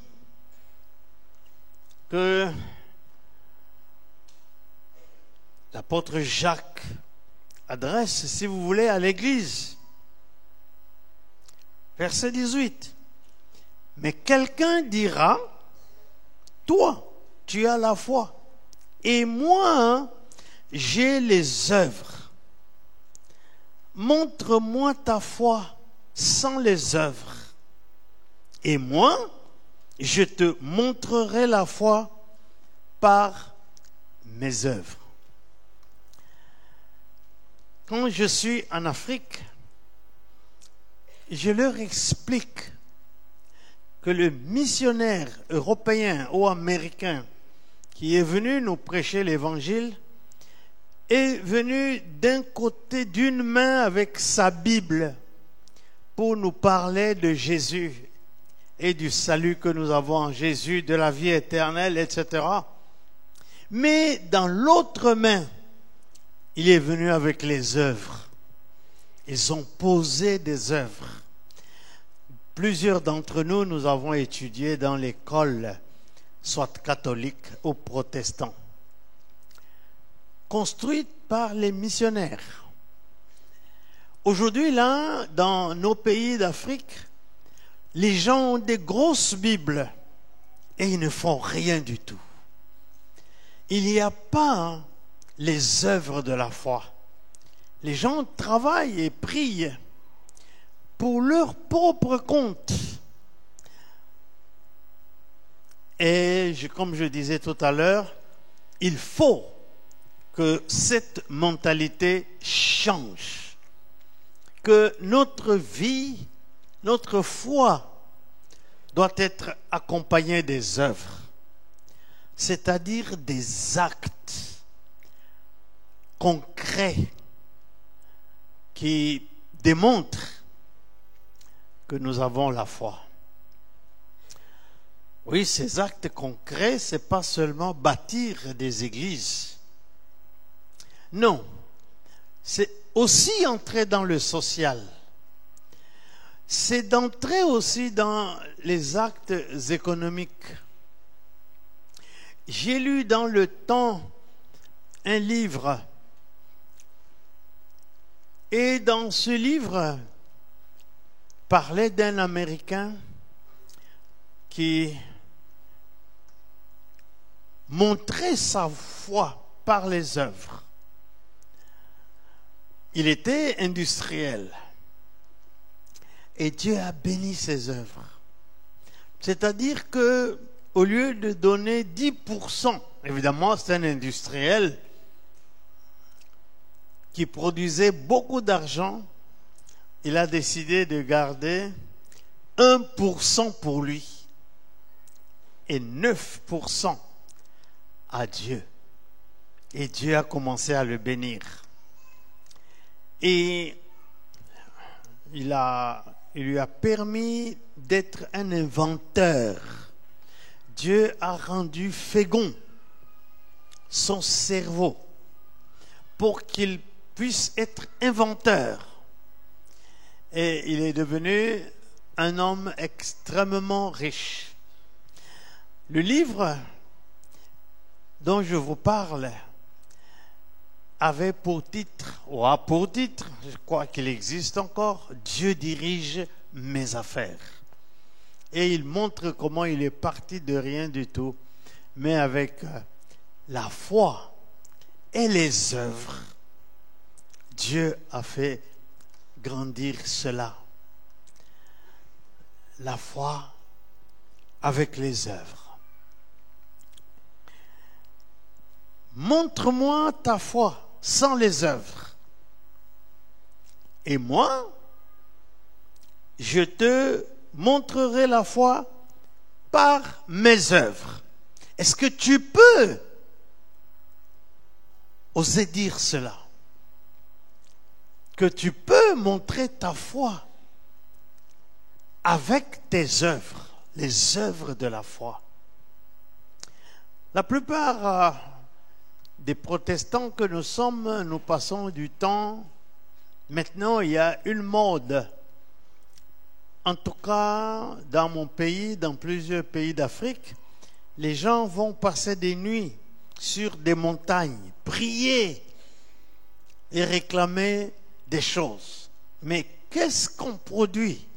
que l'apôtre Jacques adresse, si vous voulez, à l'Église. Verset 18. Mais quelqu'un dira, toi, tu as la foi, et moi, j'ai les œuvres. Montre-moi ta foi sans les œuvres, et moi, je te montrerai la foi par mes œuvres. Quand je suis en Afrique, je leur explique que le missionnaire européen ou américain qui est venu nous prêcher l'évangile est venu d'un côté, d'une main avec sa Bible pour nous parler de Jésus et du salut que nous avons en Jésus, de la vie éternelle, etc. Mais dans l'autre main, il est venu avec les œuvres. Ils ont posé des œuvres. Plusieurs d'entre nous, nous avons étudié dans l'école, soit catholique ou protestant, construite par les missionnaires. Aujourd'hui, là, dans nos pays d'Afrique, les gens ont des grosses Bibles et ils ne font rien du tout. Il n'y a pas les œuvres de la foi. Les gens travaillent et prient pour leur propre compte. Et comme je disais tout à l'heure, il faut que cette mentalité change. Que notre vie, notre foi doit être accompagnée des œuvres, c'est-à-dire des actes concrets qui démontrent que nous avons la foi. Oui, ces actes concrets, ce n'est pas seulement bâtir des églises. Non, c'est aussi entrer dans le social. C'est d'entrer aussi dans les actes économiques. J'ai lu dans le temps un livre. Et dans ce livre, parlait d'un Américain qui montrait sa foi par les œuvres. Il était industriel et Dieu a béni ses œuvres. C'est-à-dire que au lieu de donner 10%, évidemment c'est un industriel qui produisait beaucoup d'argent, il a décidé de garder 1% pour lui et 9% à Dieu. Et Dieu a commencé à le bénir. Et il lui a permis d'être un inventeur. Dieu a rendu fécond son cerveau pour qu'il puisse être inventeur. Et il est devenu un homme extrêmement riche. Le livre dont je vous parle avait pour titre, ou a pour titre, je crois qu'il existe encore, Dieu dirige mes affaires. Et il montre comment il est parti de rien du tout, mais avec la foi et les œuvres, Dieu a fait grandir cela. La foi avec les œuvres. Montre-moi ta foi sans les œuvres. Et moi, je te montrerai la foi par mes œuvres. Est-ce que tu peux oser dire cela? Que tu peux montrer ta foi avec tes œuvres, les œuvres de la foi. La plupart des protestants que nous sommes, nous passons du temps. Maintenant, il y a une mode. En tout cas, dans mon pays, dans plusieurs pays d'Afrique, les gens vont passer des nuits sur des montagnes, prier et réclamer des choses. Mais qu'est-ce qu'on produit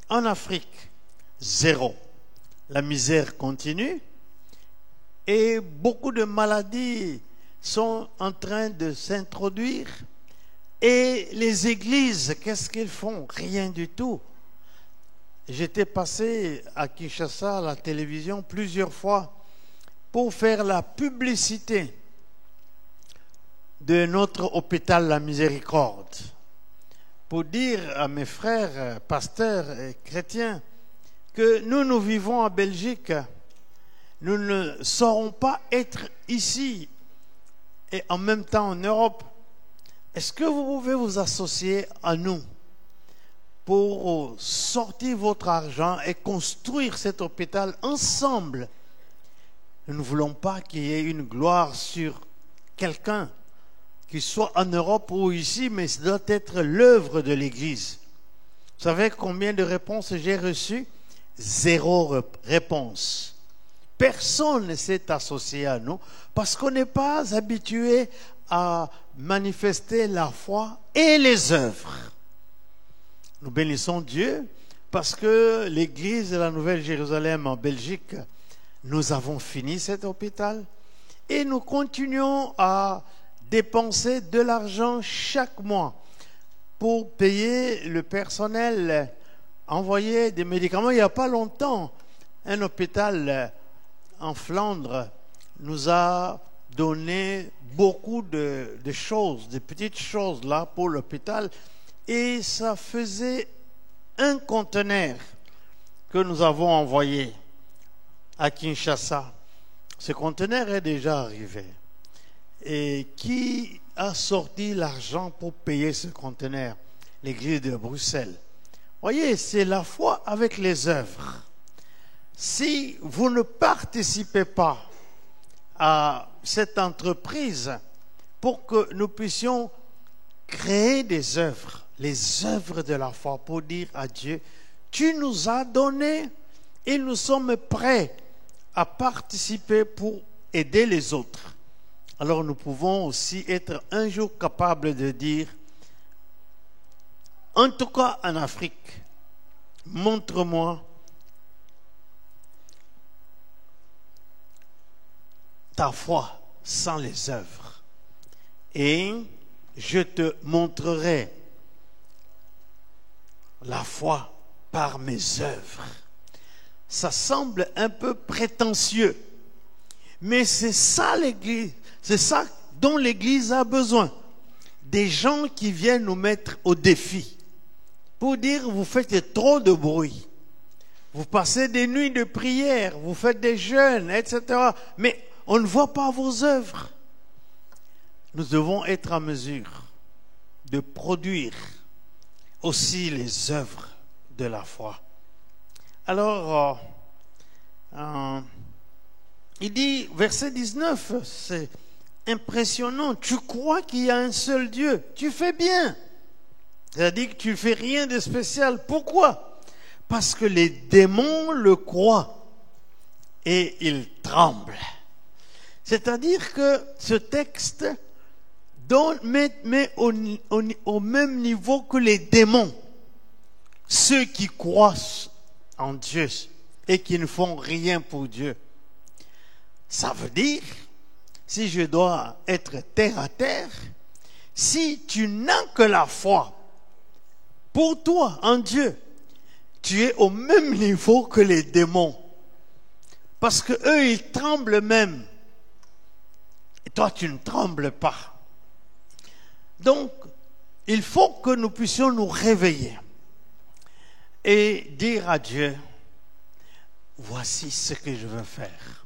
en Afrique? Zéro. La misère continue et beaucoup de maladies sont en train de s'introduire. Et les églises, qu'est-ce qu'ils font? Rien du tout. J'étais passé à Kinshasa à la télévision plusieurs fois pour faire la publicité de notre hôpital La Miséricorde, pour dire à mes frères pasteurs et chrétiens que nous vivons en Belgique, nous ne saurons pas être ici et en même temps en Europe. Est-ce que vous pouvez vous associer à nous pour sortir votre argent et construire cet hôpital ensemble? Nous ne voulons pas qu'il y ait une gloire sur quelqu'un, qu'il soit en Europe ou ici, mais ça doit être l'œuvre de l'Église. Vous savez combien de réponses j'ai reçues? 0 réponse. Personne ne s'est associé à nous parce qu'on n'est pas habitué à manifester la foi et les œuvres. Nous bénissons Dieu parce que l'Église de la Nouvelle-Jérusalem en Belgique, nous avons fini cet hôpital et nous continuons à dépenser de l'argent chaque mois pour payer le personnel, envoyer des médicaments. Il n'y a pas longtemps, un hôpital en Flandre nous a donné beaucoup de choses, de petites choses là pour l'hôpital, et ça faisait un conteneur que nous avons envoyé à Kinshasa. Ce conteneur est déjà arrivé. Et qui a sorti l'argent pour payer ce conteneur? L'église de Bruxelles. Voyez, c'est la foi avec les œuvres. Si vous ne participez pas à cette entreprise pour que nous puissions créer des œuvres, les œuvres de la foi, pour dire à Dieu, tu nous as donné et nous sommes prêts à participer pour aider les autres. Alors nous pouvons aussi être un jour capables de dire, en tout cas en Afrique, montre-moi ta foi sans les œuvres, et je te montrerai la foi par mes œuvres. Ça semble un peu prétentieux, mais c'est ça l'Église, c'est ça dont l'Église a besoin. Des gens qui viennent nous mettre au défi pour dire: vous faites trop de bruit, vous passez des nuits de prière, vous faites des jeûnes, etc. Mais on ne voit pas vos œuvres. Nous devons être en mesure de produire aussi les œuvres de la foi. Alors, il dit, verset 19, c'est impressionnant. Tu crois qu'il y a un seul Dieu, tu fais bien. C'est-à-dire que tu ne fais rien de spécial. Pourquoi? Parce que les démons le croient et ils tremblent. C'est-à-dire que ce texte met au même niveau que les démons ceux qui croient en Dieu et qui ne font rien pour Dieu. Ça veut dire, si je dois être terre à terre, si tu n'as que la foi pour toi en Dieu, tu es au même niveau que les démons. Parce que eux, ils tremblent même. Et toi, tu ne trembles pas. Donc, il faut que nous puissions nous réveiller et dire à Dieu: voici ce que je veux faire.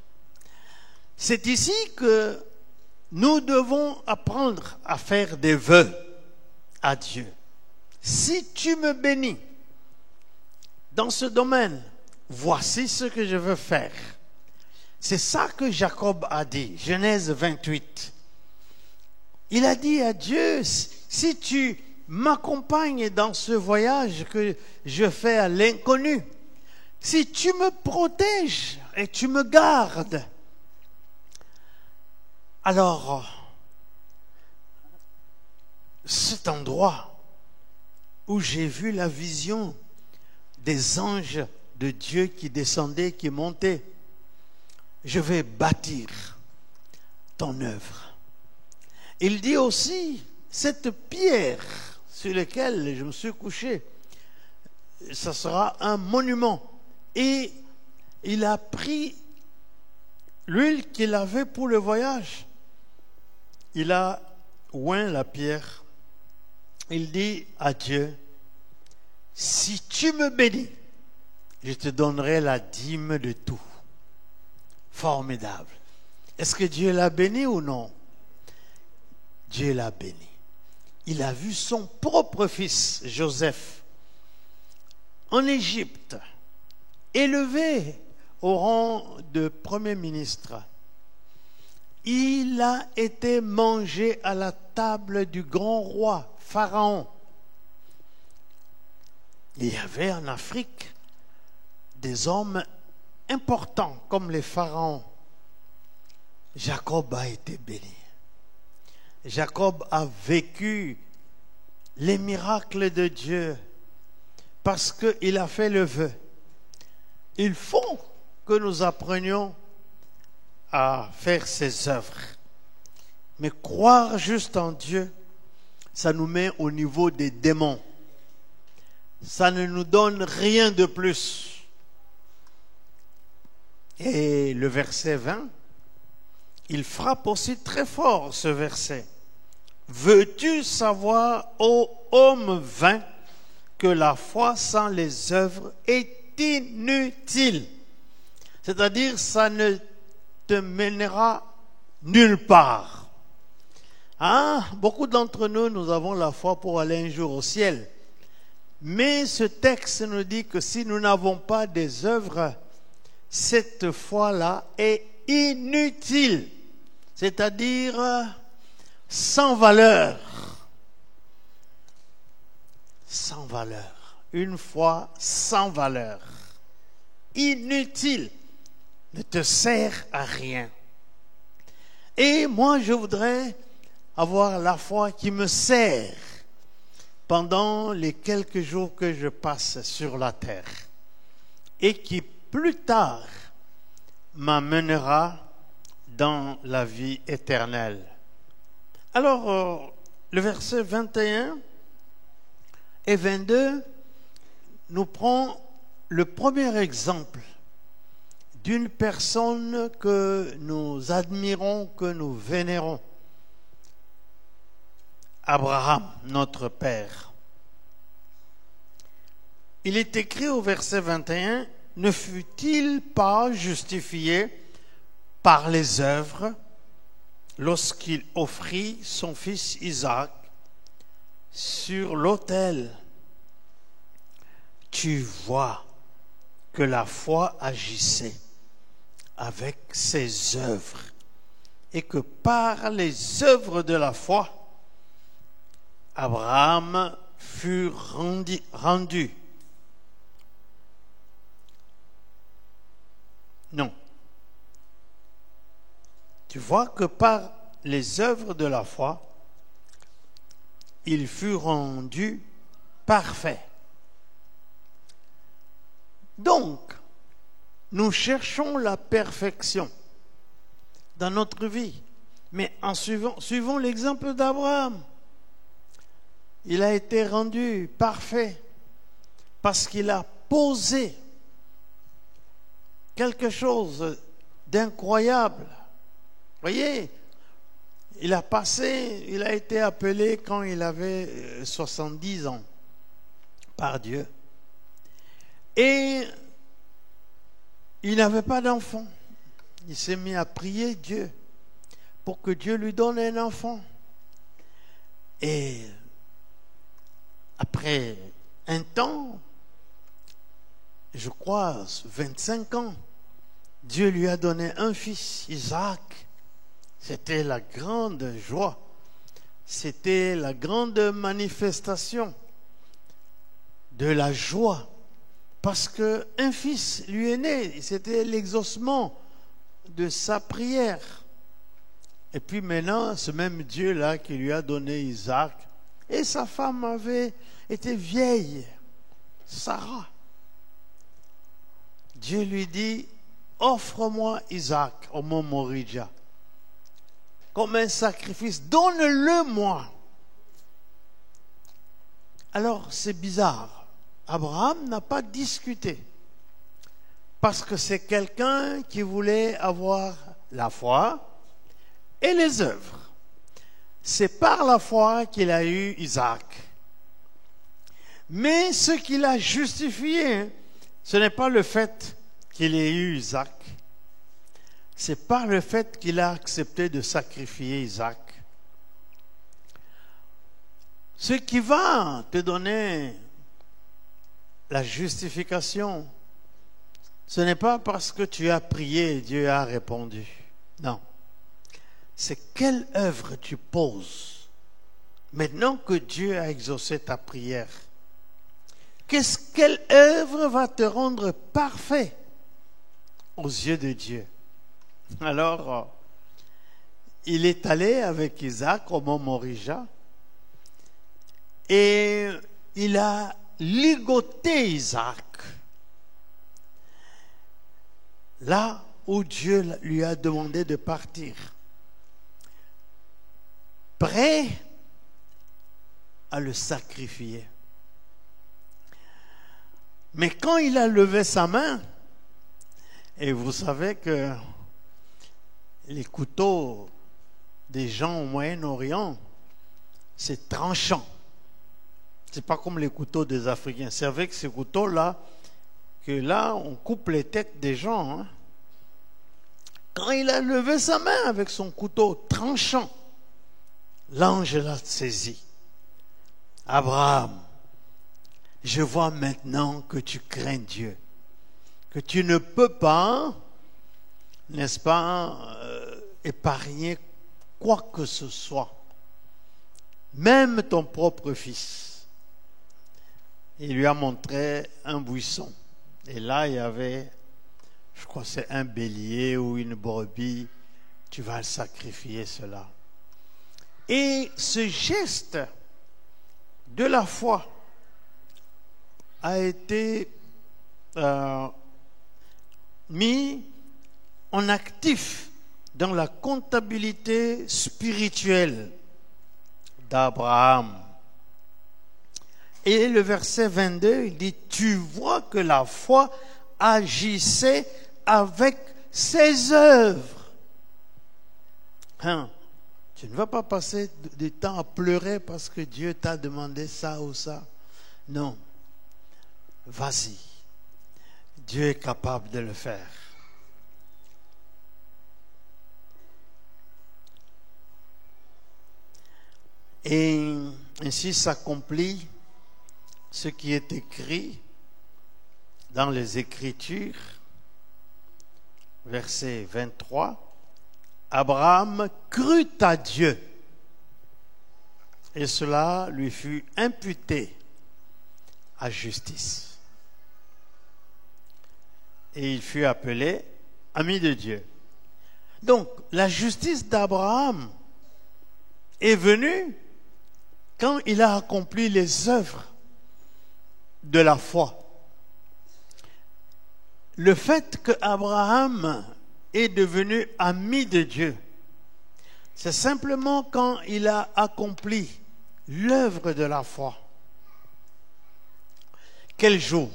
C'est ici que nous devons apprendre à faire des vœux à Dieu. Si tu me bénis dans ce domaine, voici ce que je veux faire. C'est ça que Jacob a dit, Genèse 28. Il a dit à Dieu: si tu m'accompagnes dans ce voyage que je fais à l'inconnu, si tu me protèges et tu me gardes, alors cet endroit où j'ai vu la vision des anges de Dieu qui descendaient, qui montaient, je vais bâtir ton œuvre. Il dit aussi, cette pierre sur laquelle je me suis couché, ça sera un monument. Et il a pris l'huile qu'il avait pour le voyage. Il a oint la pierre. Il dit à Dieu: si tu me bénis, je te donnerai la dîme de tout. Formidable. Est-ce que Dieu l'a béni ou non? Dieu l'a béni. Il a vu son propre fils, Joseph, en Égypte, élevé au rang de premier ministre. Il a été mangé à la table du grand roi, Pharaon. Il y avait en Afrique des hommes importants comme les pharaons. Jacob a été béni. Jacob a vécu les miracles de Dieu parce qu'il a fait le vœu. Il faut que nous apprenions à faire ses œuvres. Mais croire juste en Dieu, ça nous met au niveau des démons. Ça ne nous donne rien de plus. Et le verset 20, il frappe aussi très fort ce verset. Veux-tu savoir, ô homme vain, que la foi sans les œuvres est inutile? C'est-à-dire, ça ne te mènera nulle part. Beaucoup d'entre nous, nous avons la foi pour aller un jour au ciel. Mais ce texte nous dit que si nous n'avons pas des œuvres, cette foi-là est inutile. C'est-à-dire sans valeur. Sans valeur. Une foi sans valeur. Inutile. Ne te sert à rien. Et moi, je voudrais avoir la foi qui me sert, pendant les quelques jours que je passe sur la terre et qui plus tard m'amènera dans la vie éternelle. Alors, le verset 21 et 22 nous prend le premier exemple d'une personne que nous admirons, que nous vénérons. Abraham, notre Père. Il est écrit au verset 21, « Ne fut-il pas justifié par les œuvres lorsqu'il offrit son fils Isaac sur l'autel ?» Tu vois que la foi agissait avec ses œuvres et que par les œuvres de la foi, Abraham fut rendu. Non. Tu vois que par les œuvres de la foi, il fut rendu parfait. Donc, nous cherchons la perfection dans notre vie, mais en suivons l'exemple d'Abraham. Il a été rendu parfait parce qu'il a posé quelque chose d'incroyable. Voyez, il a été appelé quand il avait 70 ans par Dieu. Et il n'avait pas d'enfant. Il s'est mis à prier Dieu pour que Dieu lui donne un enfant. Et après un temps, je crois 25 ans, Dieu lui a donné un fils, Isaac. C'était la grande joie. C'était la grande manifestation de la joie. Parce qu'un fils lui est né. C'était l'exaucement de sa prière. Et puis maintenant, ce même Dieu-là qui lui a donné Isaac, et sa femme avait été vieille, Sarah. Dieu lui dit, offre-moi Isaac au mont Moria comme un sacrifice, donne-le-moi. Alors c'est bizarre, Abraham n'a pas discuté parce que c'est quelqu'un qui voulait avoir la foi et les œuvres. C'est par la foi qu'il a eu Isaac. Mais ce qui l'a justifié, ce n'est pas le fait qu'il ait eu Isaac, c'est par le fait qu'il a accepté de sacrifier Isaac. Ce qui va te donner la justification, ce n'est pas parce que tu as prié et Dieu a répondu. Non. C'est quelle œuvre tu poses maintenant que Dieu a exaucé ta prière. Quelle œuvre va te rendre parfait aux yeux de Dieu? Alors, il est allé avec Isaac au mont Moria et il a ligoté Isaac là où Dieu lui a demandé de partir, prêt à le sacrifier. Mais quand il a levé sa main, et vous savez que les couteaux des gens au Moyen-Orient, c'est tranchant. C'est pas comme les couteaux des Africains. C'est avec ces couteaux-là que là, on coupe les têtes des gens. Hein. Quand il a levé sa main avec son couteau tranchant, l'ange l'a saisi. Abraham, je vois maintenant que tu crains Dieu, que tu ne peux pas, n'est-ce pas, épargner quoi que ce soit, même ton propre fils. Il lui a montré un buisson. Et là, il y avait, je crois que c'est un bélier ou une brebis. Tu vas le sacrifier, cela. Et ce geste de la foi a été mis en actif dans la comptabilité spirituelle d'Abraham. Et le verset 22, il dit, tu vois que la foi agissait avec ses œuvres. Tu ne vas pas passer du temps à pleurer parce que Dieu t'a demandé ça ou ça. Non. Vas-y. Dieu est capable de le faire. Et ainsi s'accomplit ce qui est écrit dans les Écritures, verset 23. Abraham crut à Dieu et cela lui fut imputé à justice. Et il fut appelé ami de Dieu. Donc, la justice d'Abraham est venue quand il a accompli les œuvres de la foi. Le fait que Abraham est devenu ami de Dieu, c'est simplement quand il a accompli l'œuvre de la foi. Quel jour,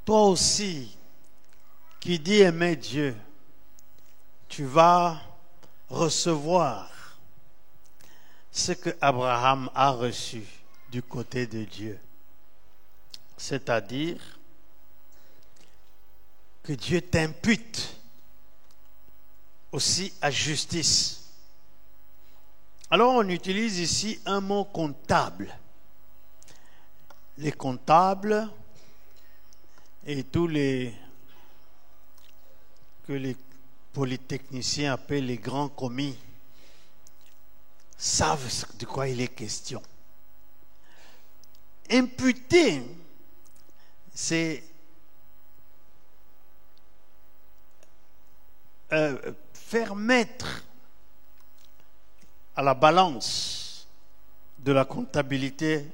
toi aussi, qui dis aimer Dieu, tu vas recevoir ce que Abraham a reçu du côté de Dieu. C'est-à-dire que Dieu t'impute aussi à justice. Alors on utilise ici un mot comptable. Les comptables et tous les que les polytechniciens appellent les grands commis savent de quoi il est question. Imputer, c'est faire mettre à la balance de la comptabilité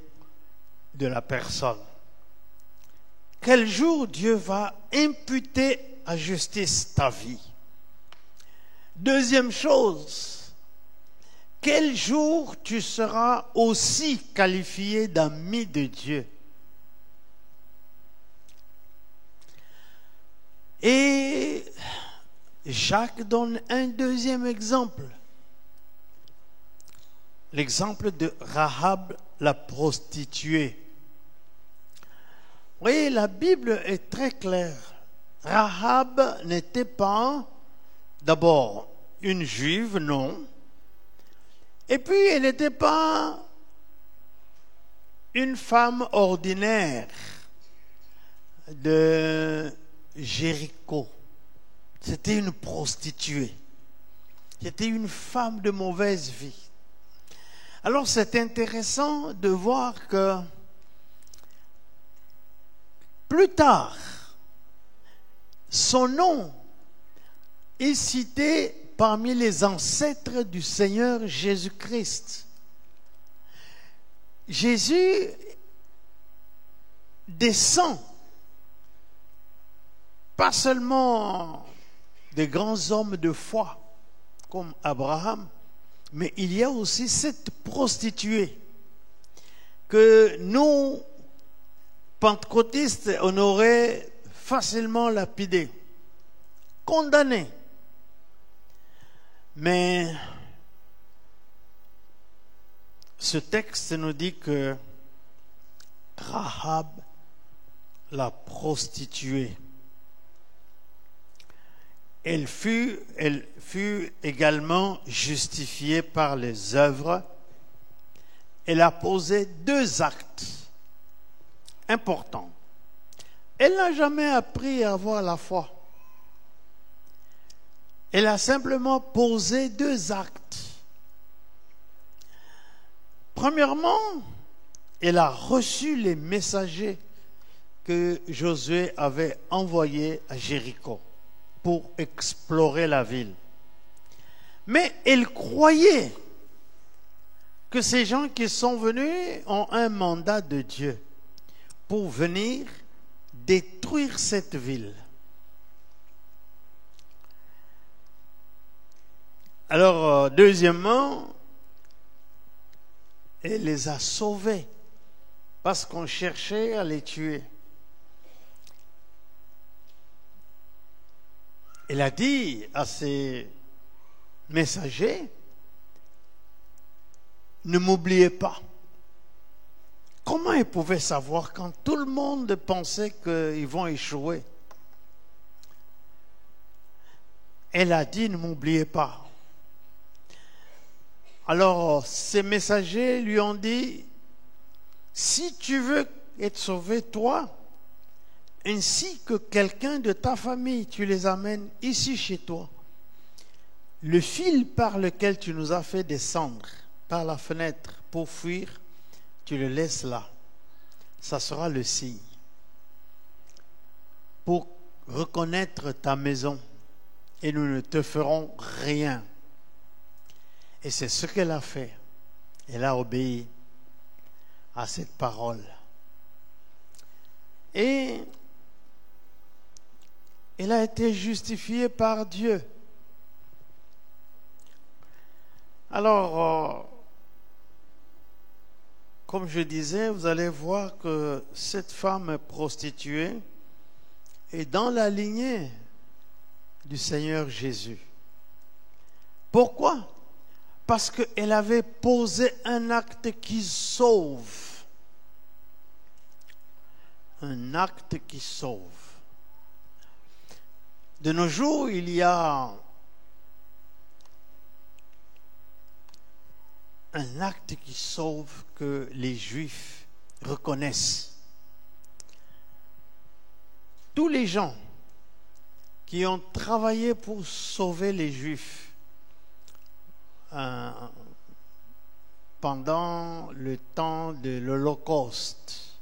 de la personne. Quel jour Dieu va imputer à justice ta vie? Deuxième chose, quel jour tu seras aussi qualifié d'ami de Dieu? Et Jacques donne un deuxième exemple. L'exemple de Rahab, la prostituée. Vous voyez, la Bible est très claire. Rahab n'était pas d'abord une juive, non. Et puis, elle n'était pas une femme ordinaire de Jéricho. C'était une prostituée. C'était une femme de mauvaise vie. Alors, c'est intéressant de voir que plus tard, son nom est cité parmi les ancêtres du Seigneur Jésus-Christ. Jésus descend pas seulement des grands hommes de foi comme Abraham, mais il y a aussi cette prostituée que nous, pentecôtistes, on aurait facilement lapidée, condamnée. Mais ce texte nous dit que Rahab, la prostituée, elle fut également justifiée par les œuvres. Elle a posé 2 actes importants. Elle n'a jamais appris à avoir la foi. Elle a simplement posé 2 actes. Premièrement, elle a reçu les messagers que Josué avait envoyés à Jéricho pour explorer la ville. Mais elle croyait que ces gens qui sont venus ont un mandat de Dieu pour venir détruire cette ville. Alors, deuxièmement, elle les a sauvés parce qu'on cherchait à les tuer. Elle a dit à ses messagers, ne m'oubliez pas. Comment ils pouvaient savoir quand tout le monde pensait qu'ils vont échouer? Elle a dit, ne m'oubliez pas. Alors, ces messagers lui ont dit, si tu veux être sauvé, toi, ainsi que quelqu'un de ta famille, tu les amènes ici chez toi. Le fil par lequel tu nous as fait descendre par la fenêtre pour fuir, tu le laisses là. Ça sera le signe pour reconnaître ta maison et nous ne te ferons rien. Et c'est ce qu'elle a fait. Elle a obéi à cette parole. Et elle a été justifiée par Dieu. Alors, comme je disais, vous allez voir que cette femme prostituée est dans la lignée du Seigneur Jésus. Pourquoi? Parce qu'elle avait posé un acte qui sauve. Un acte qui sauve. De nos jours, il y a un acte qui sauve que les Juifs reconnaissent. Tous les gens qui ont travaillé pour sauver les Juifs pendant le temps de l'Holocauste,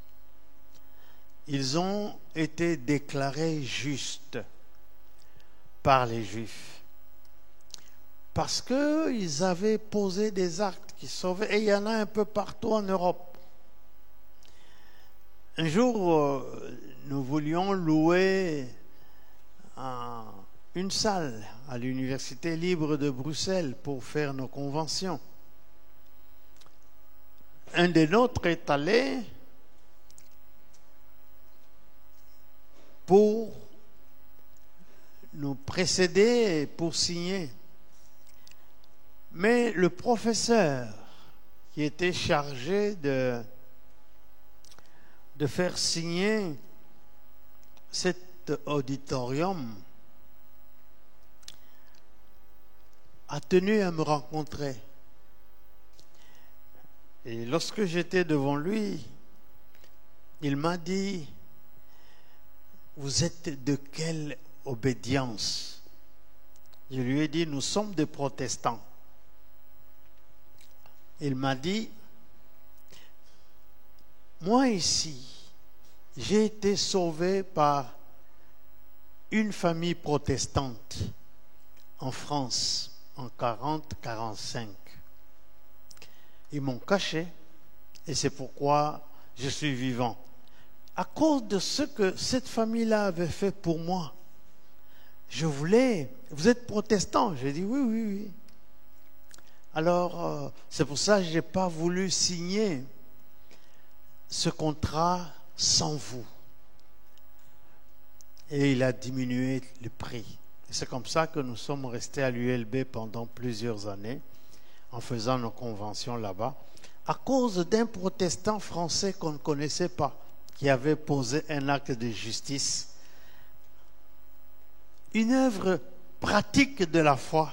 ils ont été déclarés justes par les Juifs parce qu'ils avaient posé des actes qui sauvaient, et il y en a un peu partout en Europe. Un jour, nous voulions louer une salle à l'Université libre de Bruxelles pour faire nos conventions. Un des nôtres est allé pour nous précéder et pour signer. Mais le professeur qui était chargé de faire signer cet auditorium a tenu à me rencontrer. Et lorsque j'étais devant lui, il m'a dit, vous êtes de quelle obédience? Je lui ai dit, nous sommes des protestants. Il m'a dit, moi ici, j'ai été sauvé par une famille protestante en France en 40-45. Ils m'ont caché et c'est pourquoi je suis vivant. À cause de ce que cette famille-là avait fait pour moi. Je voulais... Vous êtes protestant? J'ai dit oui, oui, oui. Alors, c'est pour ça que je n'ai pas voulu signer ce contrat sans vous. Et il a diminué le prix. C'est comme ça que nous sommes restés à l'ULB pendant plusieurs années, en faisant nos conventions là-bas, à cause d'un protestant français qu'on ne connaissait pas, qui avait posé un acte de justice. Une œuvre pratique de la foi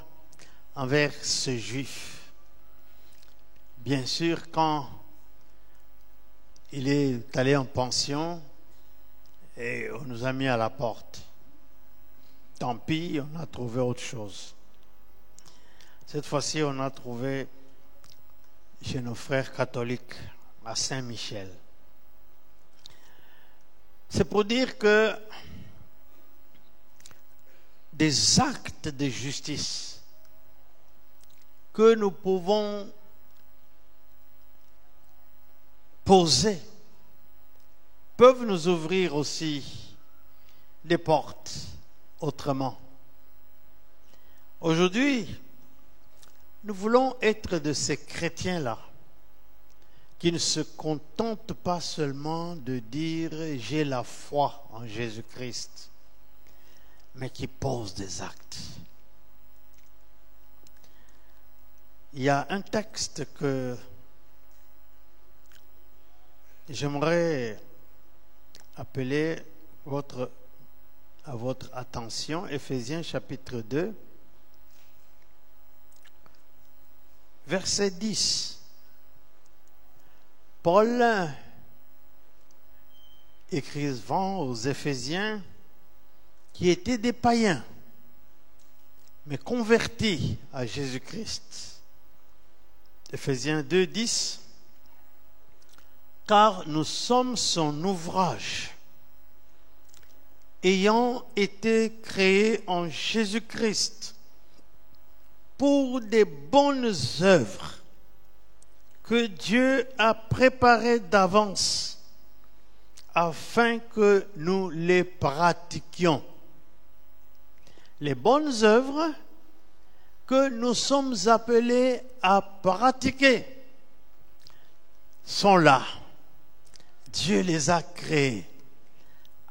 envers ce juif. Bien sûr, quand il est allé en pension, et on nous a mis à la porte. Tant pis, on a trouvé autre chose. Cette fois-ci, on a trouvé chez nos frères catholiques à Saint-Michel. C'est pour dire que des actes de justice que nous pouvons posées peuvent nous ouvrir aussi des portes autrement. Aujourd'hui, nous voulons être de ces chrétiens-là qui ne se contentent pas seulement de dire « j'ai la foi en Jésus-Christ », mais qui posent des actes. Il y a un texte que j'aimerais appeler à votre attention, Éphésiens chapitre 2, verset 10. Paul, écrivant aux Éphésiens, qui étaient des païens, mais convertis à Jésus-Christ. Éphésiens 2, 10. Car nous sommes son ouvrage, ayant été créés en Jésus-Christ pour des bonnes œuvres que Dieu a préparées d'avance afin que nous les pratiquions. Les bonnes œuvres que nous sommes appelés à pratiquer sont là. Dieu les a créées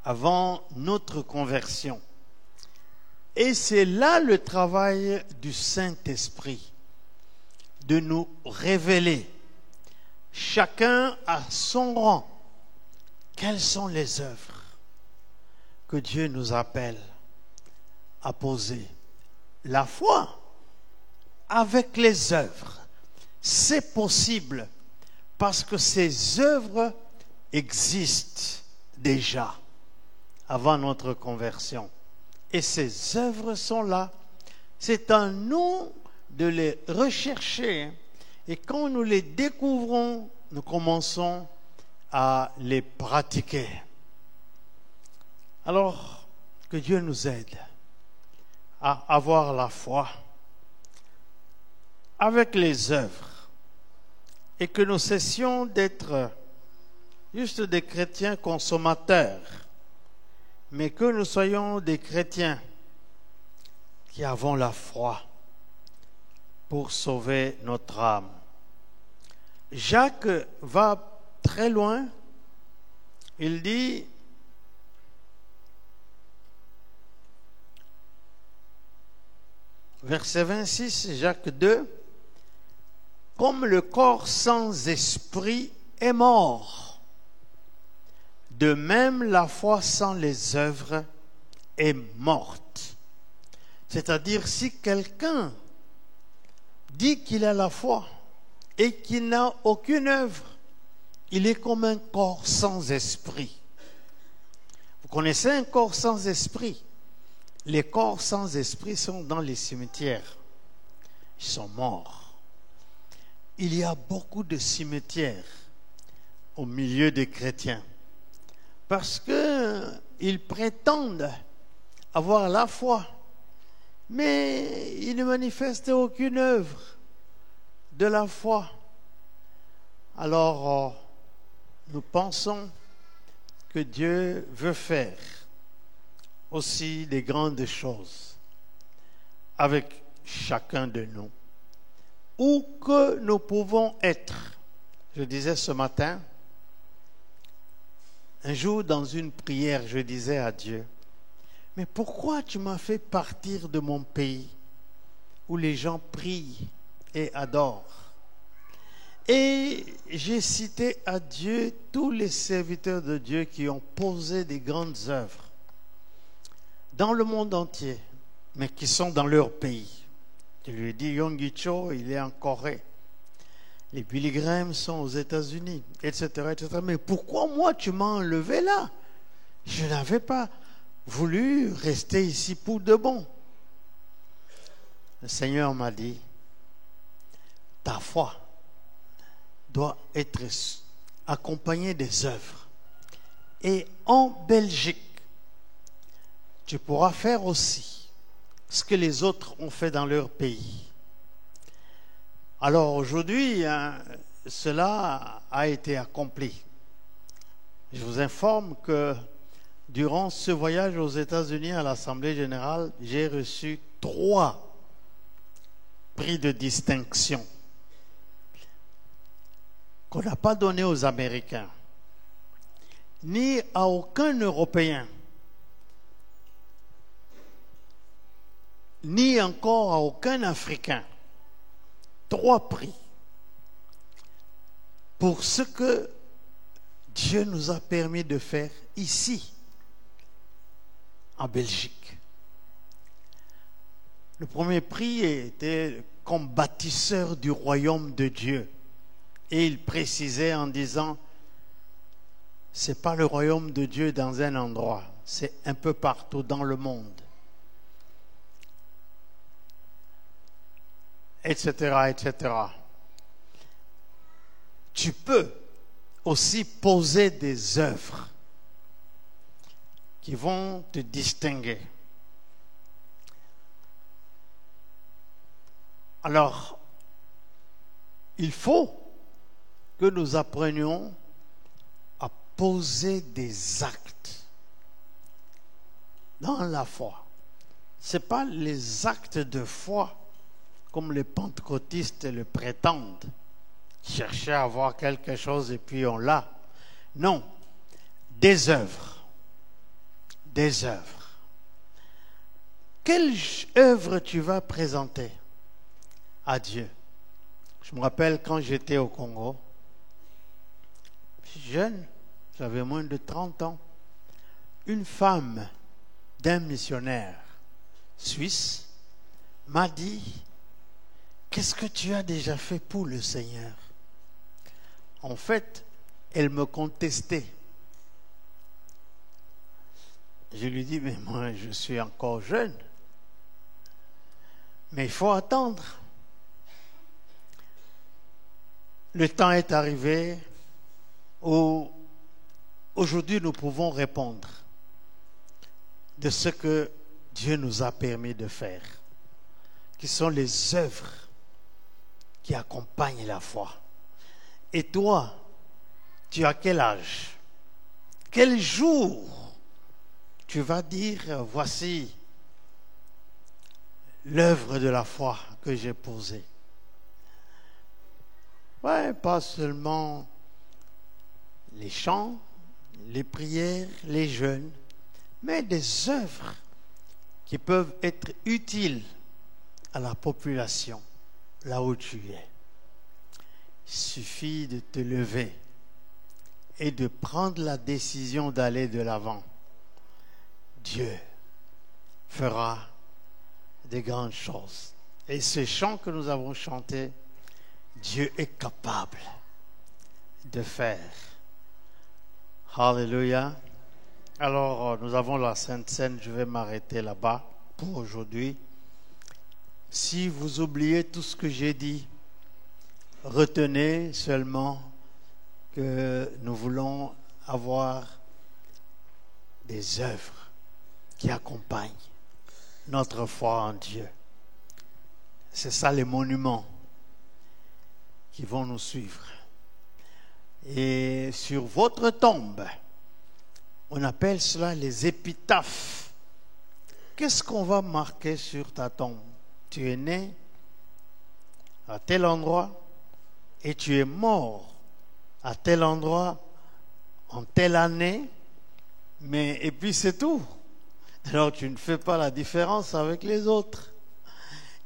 avant notre conversion. Et c'est là le travail du Saint-Esprit, de nous révéler, chacun à son rang, quelles sont les œuvres que Dieu nous appelle à poser. La foi avec les œuvres, c'est possible parce que ces œuvres existent déjà avant notre conversion. Et ces œuvres sont là. C'est à nous de les rechercher. Et quand nous les découvrons, nous commençons à les pratiquer. Alors, que Dieu nous aide à avoir la foi avec les œuvres et que nous cessions d'être juste des chrétiens consommateurs, mais que nous soyons des chrétiens qui avons la foi pour sauver notre âme. Jacques va très loin. Il dit, verset 26, Jacques 2, « Comme le corps sans esprit est mort, de même la foi sans les œuvres est morte. » C'est-à-dire, si quelqu'un dit qu'il a la foi et qu'il n'a aucune œuvre, il est comme un corps sans esprit. Vous connaissez un corps sans esprit? Les corps sans esprit sont dans les cimetières. Ils sont morts. Il y a beaucoup de cimetières au milieu des chrétiens parce qu'ils prétendent avoir la foi, mais ils ne manifestent aucune œuvre de la foi. Alors, nous pensons que Dieu veut faire aussi des grandes choses avec chacun de nous, où que nous pouvons être. Je disais ce matin, un jour dans une prière, je disais à Dieu, mais pourquoi tu m'as fait partir de mon pays où les gens prient et adorent? Et j'ai cité à Dieu tous les serviteurs de Dieu qui ont posé des grandes œuvres dans le monde entier, mais qui sont dans leur pays. Je lui ai dit, Yonggi Cho, il est en Corée. Les Billy Graham sont aux États-Unis, etc., etc. Mais pourquoi moi tu m'as enlevé là? Je n'avais pas voulu rester ici pour de bon. Le Seigneur m'a dit, ta foi doit être accompagnée des œuvres. Et en Belgique, tu pourras faire aussi ce que les autres ont fait dans leur pays. Alors aujourd'hui, cela a été accompli. Je vous informe que durant ce voyage aux États-Unis à l'Assemblée générale, j'ai reçu 3 prix de distinction qu'on n'a pas donné aux Américains, ni à aucun Européen, ni encore à aucun Africain. 3 prix pour ce que Dieu nous a permis de faire ici, en Belgique. Le premier prix était comme bâtisseur du royaume de Dieu. Et il précisait en disant, c'est pas le royaume de Dieu dans un endroit, c'est un peu partout dans le monde. Etc., etc. Tu peux aussi poser des œuvres qui vont te distinguer. Alors, il faut que nous apprenions à poser des actes dans la foi. Ce n'est pas les actes de foi comme les pentecôtistes le prétendent, chercher à avoir quelque chose et puis on l'a. Non, des œuvres. Des œuvres. Quelle œuvre tu vas présenter à Dieu? Je me rappelle quand j'étais au Congo, jeune, j'avais moins de 30 ans, une femme d'un missionnaire suisse m'a dit, qu'est-ce que tu as déjà fait pour le Seigneur? En fait, elle me contestait. Je lui dis, mais moi, je suis encore jeune. Mais il faut attendre. Le temps est arrivé où, aujourd'hui, nous pouvons répondre de ce que Dieu nous a permis de faire, qui sont les œuvres qui accompagnent la foi. Et toi, tu as quel âge? Quel jour tu vas dire, voici l'œuvre de la foi que j'ai posée? Ouais, pas seulement les chants, les prières, les jeûnes, mais des œuvres qui peuvent être utiles à la population, là où tu es. Il suffit de te lever et de prendre la décision d'aller de l'avant. Dieu fera des grandes choses. Et ce chant que nous avons chanté, Dieu est capable de faire. Alléluia. Alors, nous avons la Sainte Seine, je vais m'arrêter là-bas pour aujourd'hui. Si vous oubliez tout ce que j'ai dit, retenez seulement que nous voulons avoir des œuvres qui accompagnent notre foi en Dieu. C'est ça les monuments qui vont nous suivre. Et sur votre tombe, on appelle cela les épitaphes. Qu'est-ce qu'on va marquer sur ta tombe? Tu es né à tel endroit et tu es mort à tel endroit en telle année, et puis c'est tout. Alors tu ne fais pas la différence avec les autres.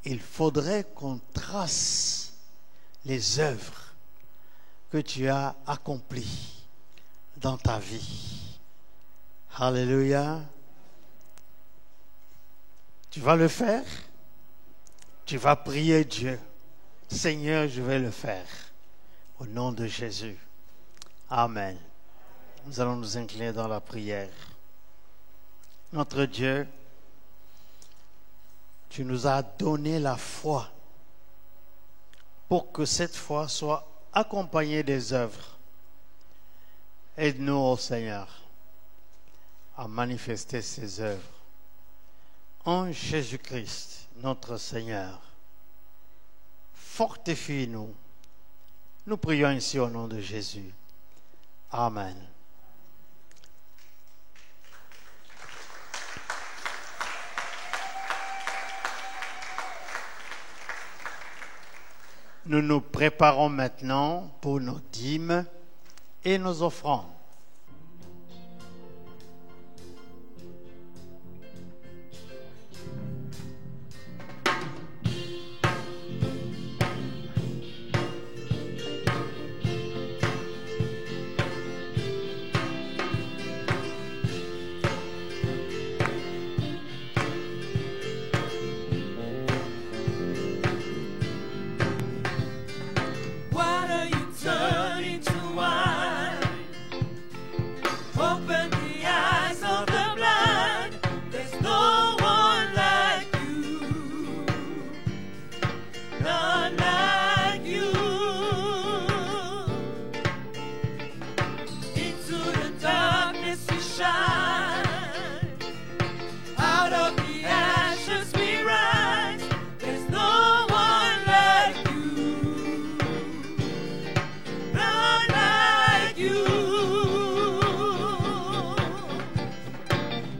Il faudrait qu'on trace les œuvres que tu as accomplies dans ta vie. Alléluia. Tu vas le faire. Tu vas prier Dieu. Seigneur, je vais le faire. Au nom de Jésus. Amen. Nous allons nous incliner dans la prière. Notre Dieu, tu nous as donné la foi pour que cette foi soit accompagnée des œuvres. Aide-nous, ô Seigneur, à manifester ces œuvres. En Jésus-Christ, notre Seigneur, fortifie-nous, Nous prions ainsi au nom de Jésus. Amen. Nous nous préparons maintenant pour nos dîmes et nos offrandes. Water you turn into wine. Open the eyes of the blind. There's no one like you. None like you. Into the darkness you shine. Out of the ashes we rise. There's no one like you. None like you.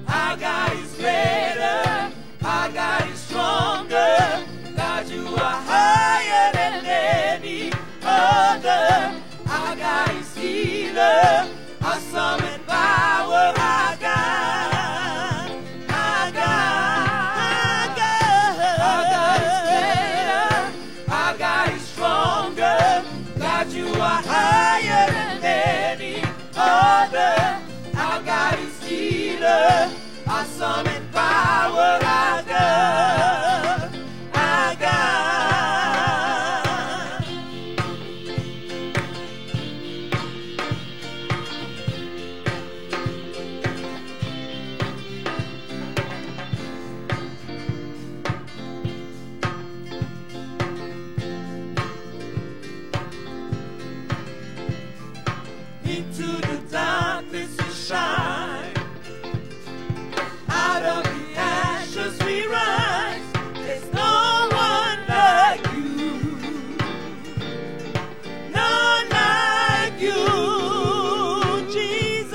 Our God is greater. Our God is stronger. God, you are higher than any other. Our God is healer. Awesome and power. Our God. Our God. Our God is greater. Our God is stronger. God, you are higher than any other. Our God is healer, awesome in power. Our God, our God. Into the darkness you shine. Out of the ashes we rise. There's no one like you. None like you, Jesus.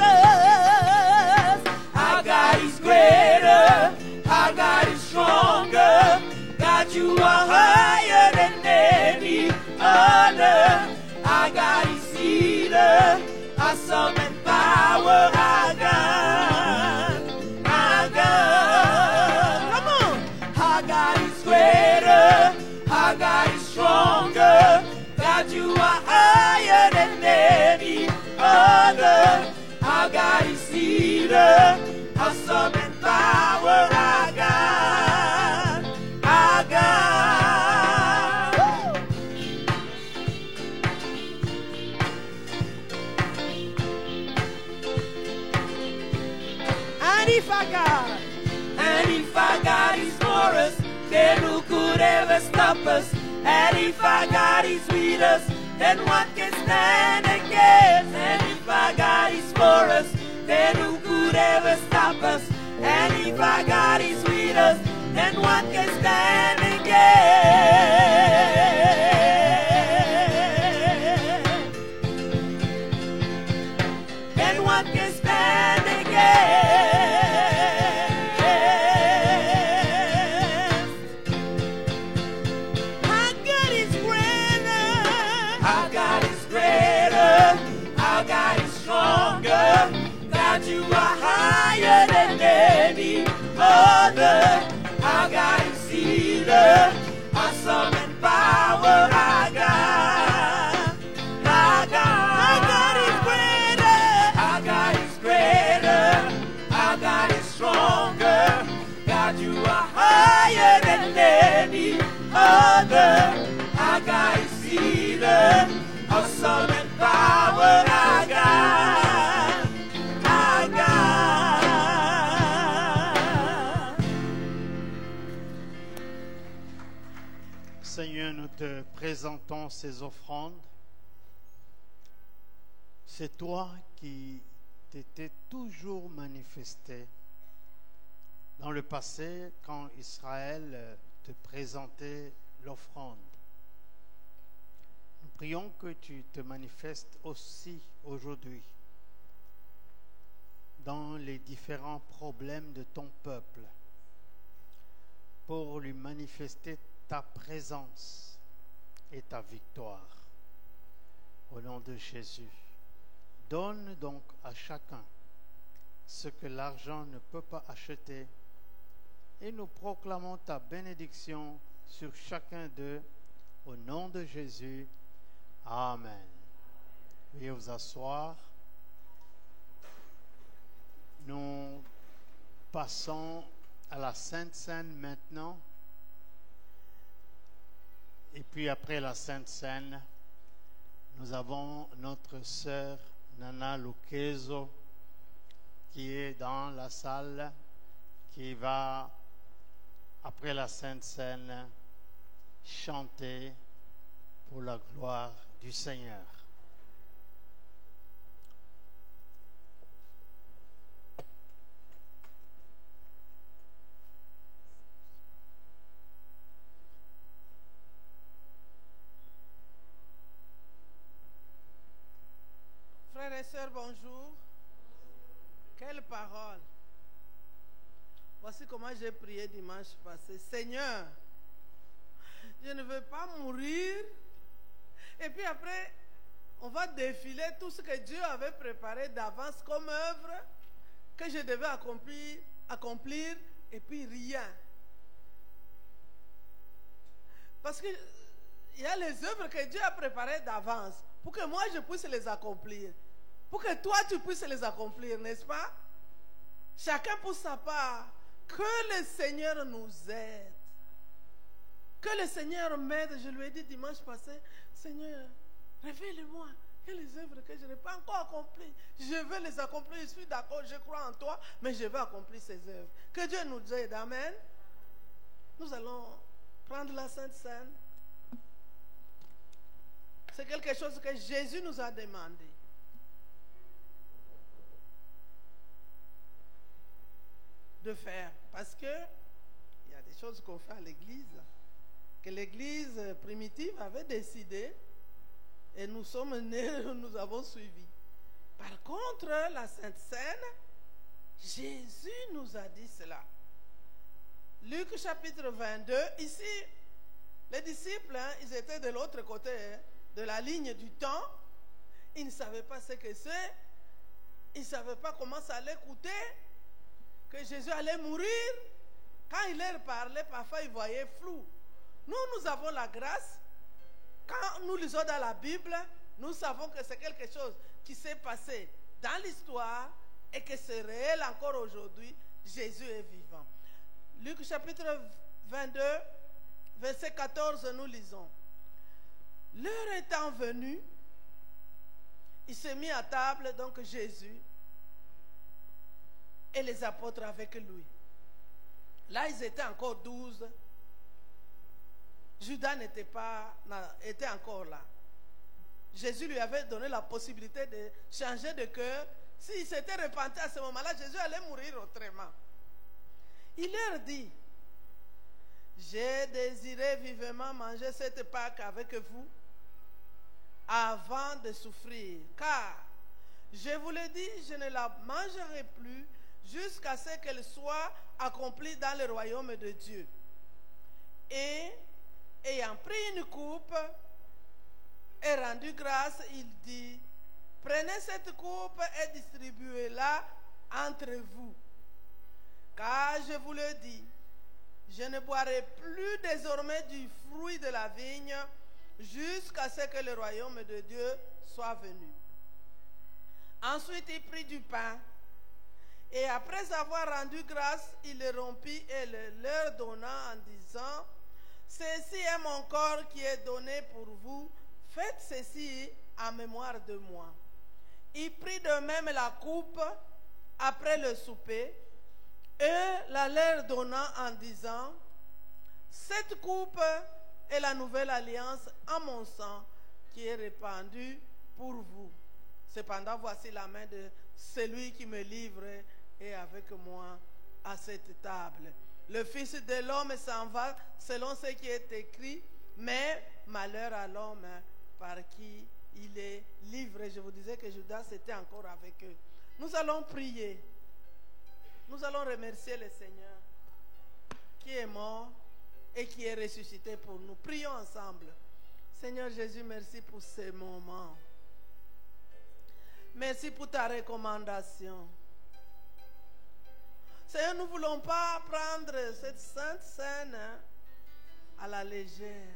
Our God is greater. Our God is stronger. God, you are higher than any other. Our God is healer. Awesome and power, our God, our God. Come on. Our God is greater, our God is stronger. God, you are higher than any other. Our God is healer, awesome and power, our God, our God. And if our God is for us, then who could ever stop us? And if our God is with us, then what can stand against? And if our God is for us, then who could ever stop us? And if our God is with us, then what can stand against? Then what can stand against? Our God is greater. Our God is greater. Our God is stronger. God, you are higher than any other. Our God is healer. Awesome and power. Our God. Our God. Our God is greater. Our God is greater. Our God is stronger. God, you are higher than any other. Our God is healer. Awesome and power. Our God. Our God. Seigneur, nous te présentons ces offrandes. C'est toi qui t'étais toujours manifesté dans le passé quand Israël te présentait l'offrande. Nous Prions que tu te manifestes aussi aujourd'hui dans les différents problèmes de ton peuple pour lui manifester ta présence et ta victoire. Au nom de Jésus, donne donc à chacun ce que l'argent ne peut pas acheter et nous proclamons ta bénédiction sur chacun d'eux au nom de Jésus. Amen. Veuillez vous asseoir. Nous passons à la Sainte Seine maintenant. Et puis après la Sainte Seine, nous avons notre sœur Nana Luquezo qui est dans la salle, qui va, après la Sainte Seine, chanter pour la gloire du Seigneur. Frères et sœurs, bonjour. Quelle parole. Voici comment j'ai prié dimanche passé. Seigneur, je ne veux pas mourir. Et puis après, on va défiler tout ce que Dieu avait préparé d'avance comme œuvre que je devais accomplir et puis rien. Parce qu'il y a les œuvres que Dieu a préparées d'avance pour que moi je puisse les accomplir. Pour que toi tu puisses les accomplir, n'est-ce pas? Chacun pour sa part. Que le Seigneur nous aide. Que le Seigneur m'aide. Je lui ai dit dimanche passé, Seigneur, révèle-moi. Il y a les œuvres que je n'ai pas encore accomplies. Je veux les accomplir. Je suis d'accord, je crois en toi, mais je veux accomplir ces œuvres. Que Dieu nous aide. Amen. Nous allons prendre la Sainte Seine. C'est quelque chose que Jésus nous a demandé. De faire. Parce que il y a des choses qu'on fait à l'église que l'église primitive avait décidé et nous sommes nés, nous avons suivi. Par contre, la Sainte Seine, Jésus nous a dit cela. Luc chapitre 22, ici, les disciples, ils étaient de l'autre côté de la ligne du temps. Ils ne savaient pas ce que c'est. Ils ne savaient pas comment ça allait coûter. Que Jésus allait mourir. Quand il leur parlait, parfois ils voyaient flou. Nous avons la grâce. Quand nous lisons dans la Bible, nous savons que c'est quelque chose qui s'est passé dans l'histoire et que c'est réel encore aujourd'hui. Jésus est vivant. Luc chapitre 22, verset 14, nous lisons. L'heure étant venue, il s'est mis à table, donc Jésus, et les apôtres avec lui. Là, ils étaient encore 12. Judas était encore là. Jésus lui avait donné la possibilité de changer de cœur. S'il s'était repenti à ce moment-là, Jésus allait mourir autrement. Il leur dit, j'ai désiré vivement manger cette Pâque avec vous avant de souffrir. Car, je vous le dis, je ne la mangerai plus jusqu'à ce qu'elle soit accomplie dans le royaume de Dieu. Et, ayant pris une coupe et rendu grâce, il dit, prenez cette coupe et distribuez-la entre vous. Car je vous le dis, je ne boirai plus désormais du fruit de la vigne jusqu'à ce que le royaume de Dieu soit venu. Ensuite, il prit du pain et après avoir rendu grâce, il le rompit et le leur donna en disant, ceci est mon corps qui est donné pour vous, faites ceci en mémoire de moi. Il prit de même la coupe après le souper et la leur donna en disant, cette coupe est la nouvelle alliance en mon sang qui est répandue pour vous. Cependant, voici la main de celui qui me livre et avec moi à cette table. Le Fils de l'homme s'en va selon ce qui est écrit, mais malheur à l'homme par qui il est livré. Je vous disais que Judas était encore avec eux. Nous allons prier. Nous allons remercier le Seigneur qui est mort et qui est ressuscité pour nous. Prions ensemble. Seigneur Jésus, merci pour ces moments. Merci pour ta recommandation. Seigneur, nous ne voulons pas prendre cette sainte scène à la légère.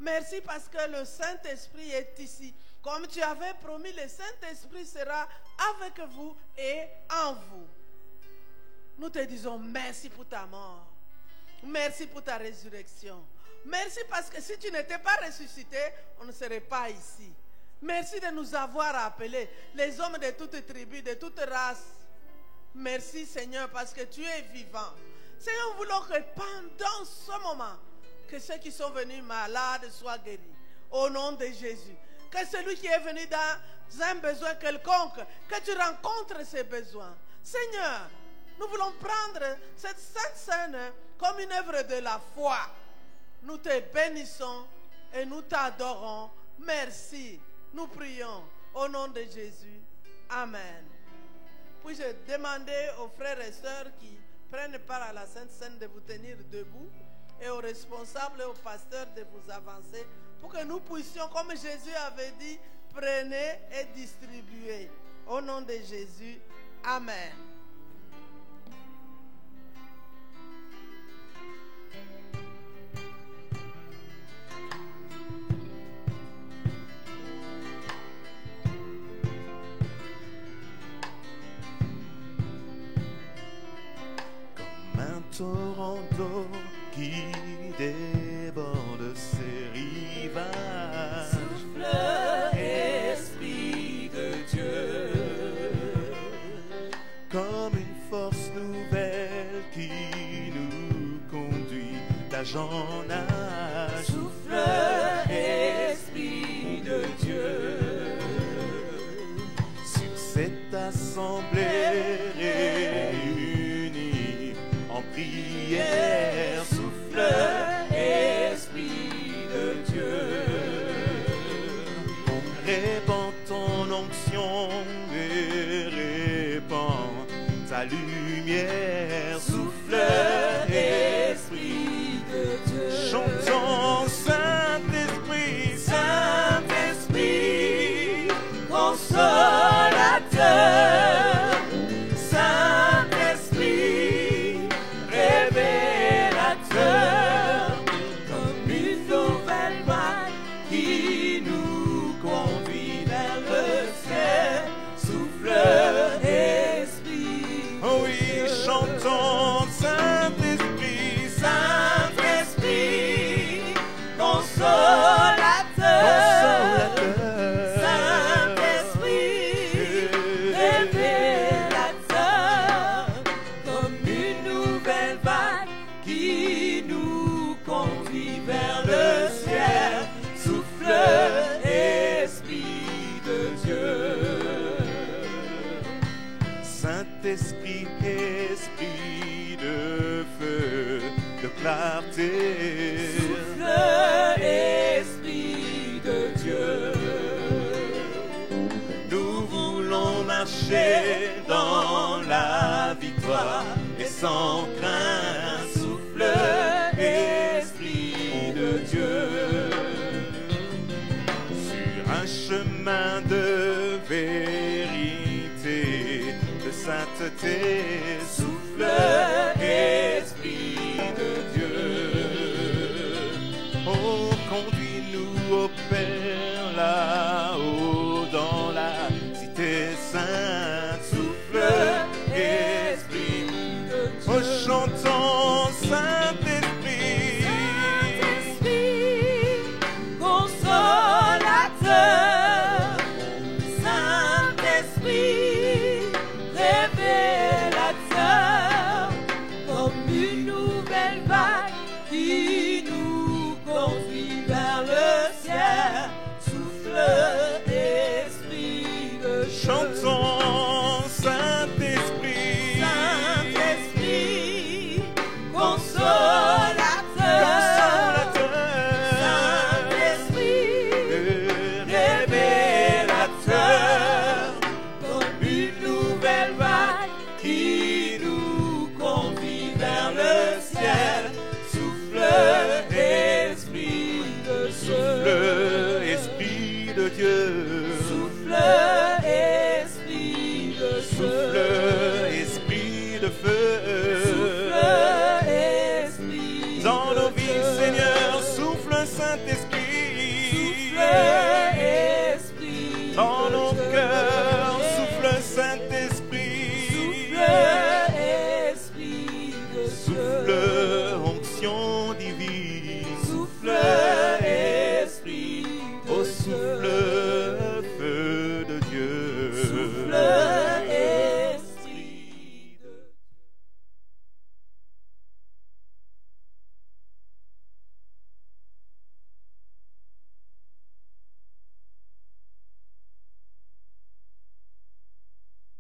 Merci parce que le Saint-Esprit est ici. Comme tu avais promis, le Saint-Esprit sera avec vous et en vous. Nous te disons merci pour ta mort. Merci pour ta résurrection. Merci parce que si tu n'étais pas ressuscité, on ne serait pas ici. Merci de nous avoir appelés, les hommes de toutes tribus, de toutes races. Merci Seigneur parce que tu es vivant. Seigneur, nous voulons que pendant ce moment, que ceux qui sont venus malades soient guéris. Au nom de Jésus. Que celui qui est venu dans un besoin quelconque, que tu rencontres ses besoins. Seigneur, nous voulons prendre cette sainte scène comme une œuvre de la foi. Nous te bénissons et nous t'adorons. Merci. Nous prions au nom de Jésus. Amen. Puis-je demander aux frères et sœurs qui prennent part à la Sainte Seine de vous tenir debout et aux responsables et aux pasteurs de vous avancer pour que nous puissions, comme Jésus avait dit, prenez et distribuez. Au nom de Jésus. Amen. Torrent d'eau qui déborde ses rivages. Souffle, Esprit de Dieu, comme une force nouvelle qui nous conduit d'âge en âge. Souffle, Esprit de Dieu, sur cette assemblée réunie en prière, souffle, Esprit de Dieu, répand ton onction et répand ta lumière, souffle, Esprit de Dieu, chantons Saint-Esprit, Saint-Esprit, consolateur, Saint-Esprit, révélateur, comme une nouvelle vague qui nous conduit vers le ciel, souffle, Esprit. oh oui, chantons Saint-Esprit, Saint-Esprit, consolateur, Saint-Esprit, révélateur, comme une nouvelle vague qui nous conduit vers le ciel, souffle, Esprit de Dieu. Saint-Esprit, esprit de feu, de clarté, Souffle, Esprit de Dieu, nous voulons marcher dans la victoire et sans crainte, souffle, Esprit de Dieu, sur un chemin de vérité, de sainteté, souffle, Esprit de Dieu, oh, conduis-nous au Père là-haut dans la cité sainte, souffle, Esprit de Dieu, oh, chantons Saint-Esprit, Saint-Esprit, consolateur, Saint-Esprit, révélateur, comme une nouvelle vague qui nous conduit vers le ciel, souffle, Esprit de Dieu. chantons Saint-Esprit, Saint-Esprit, Dieu.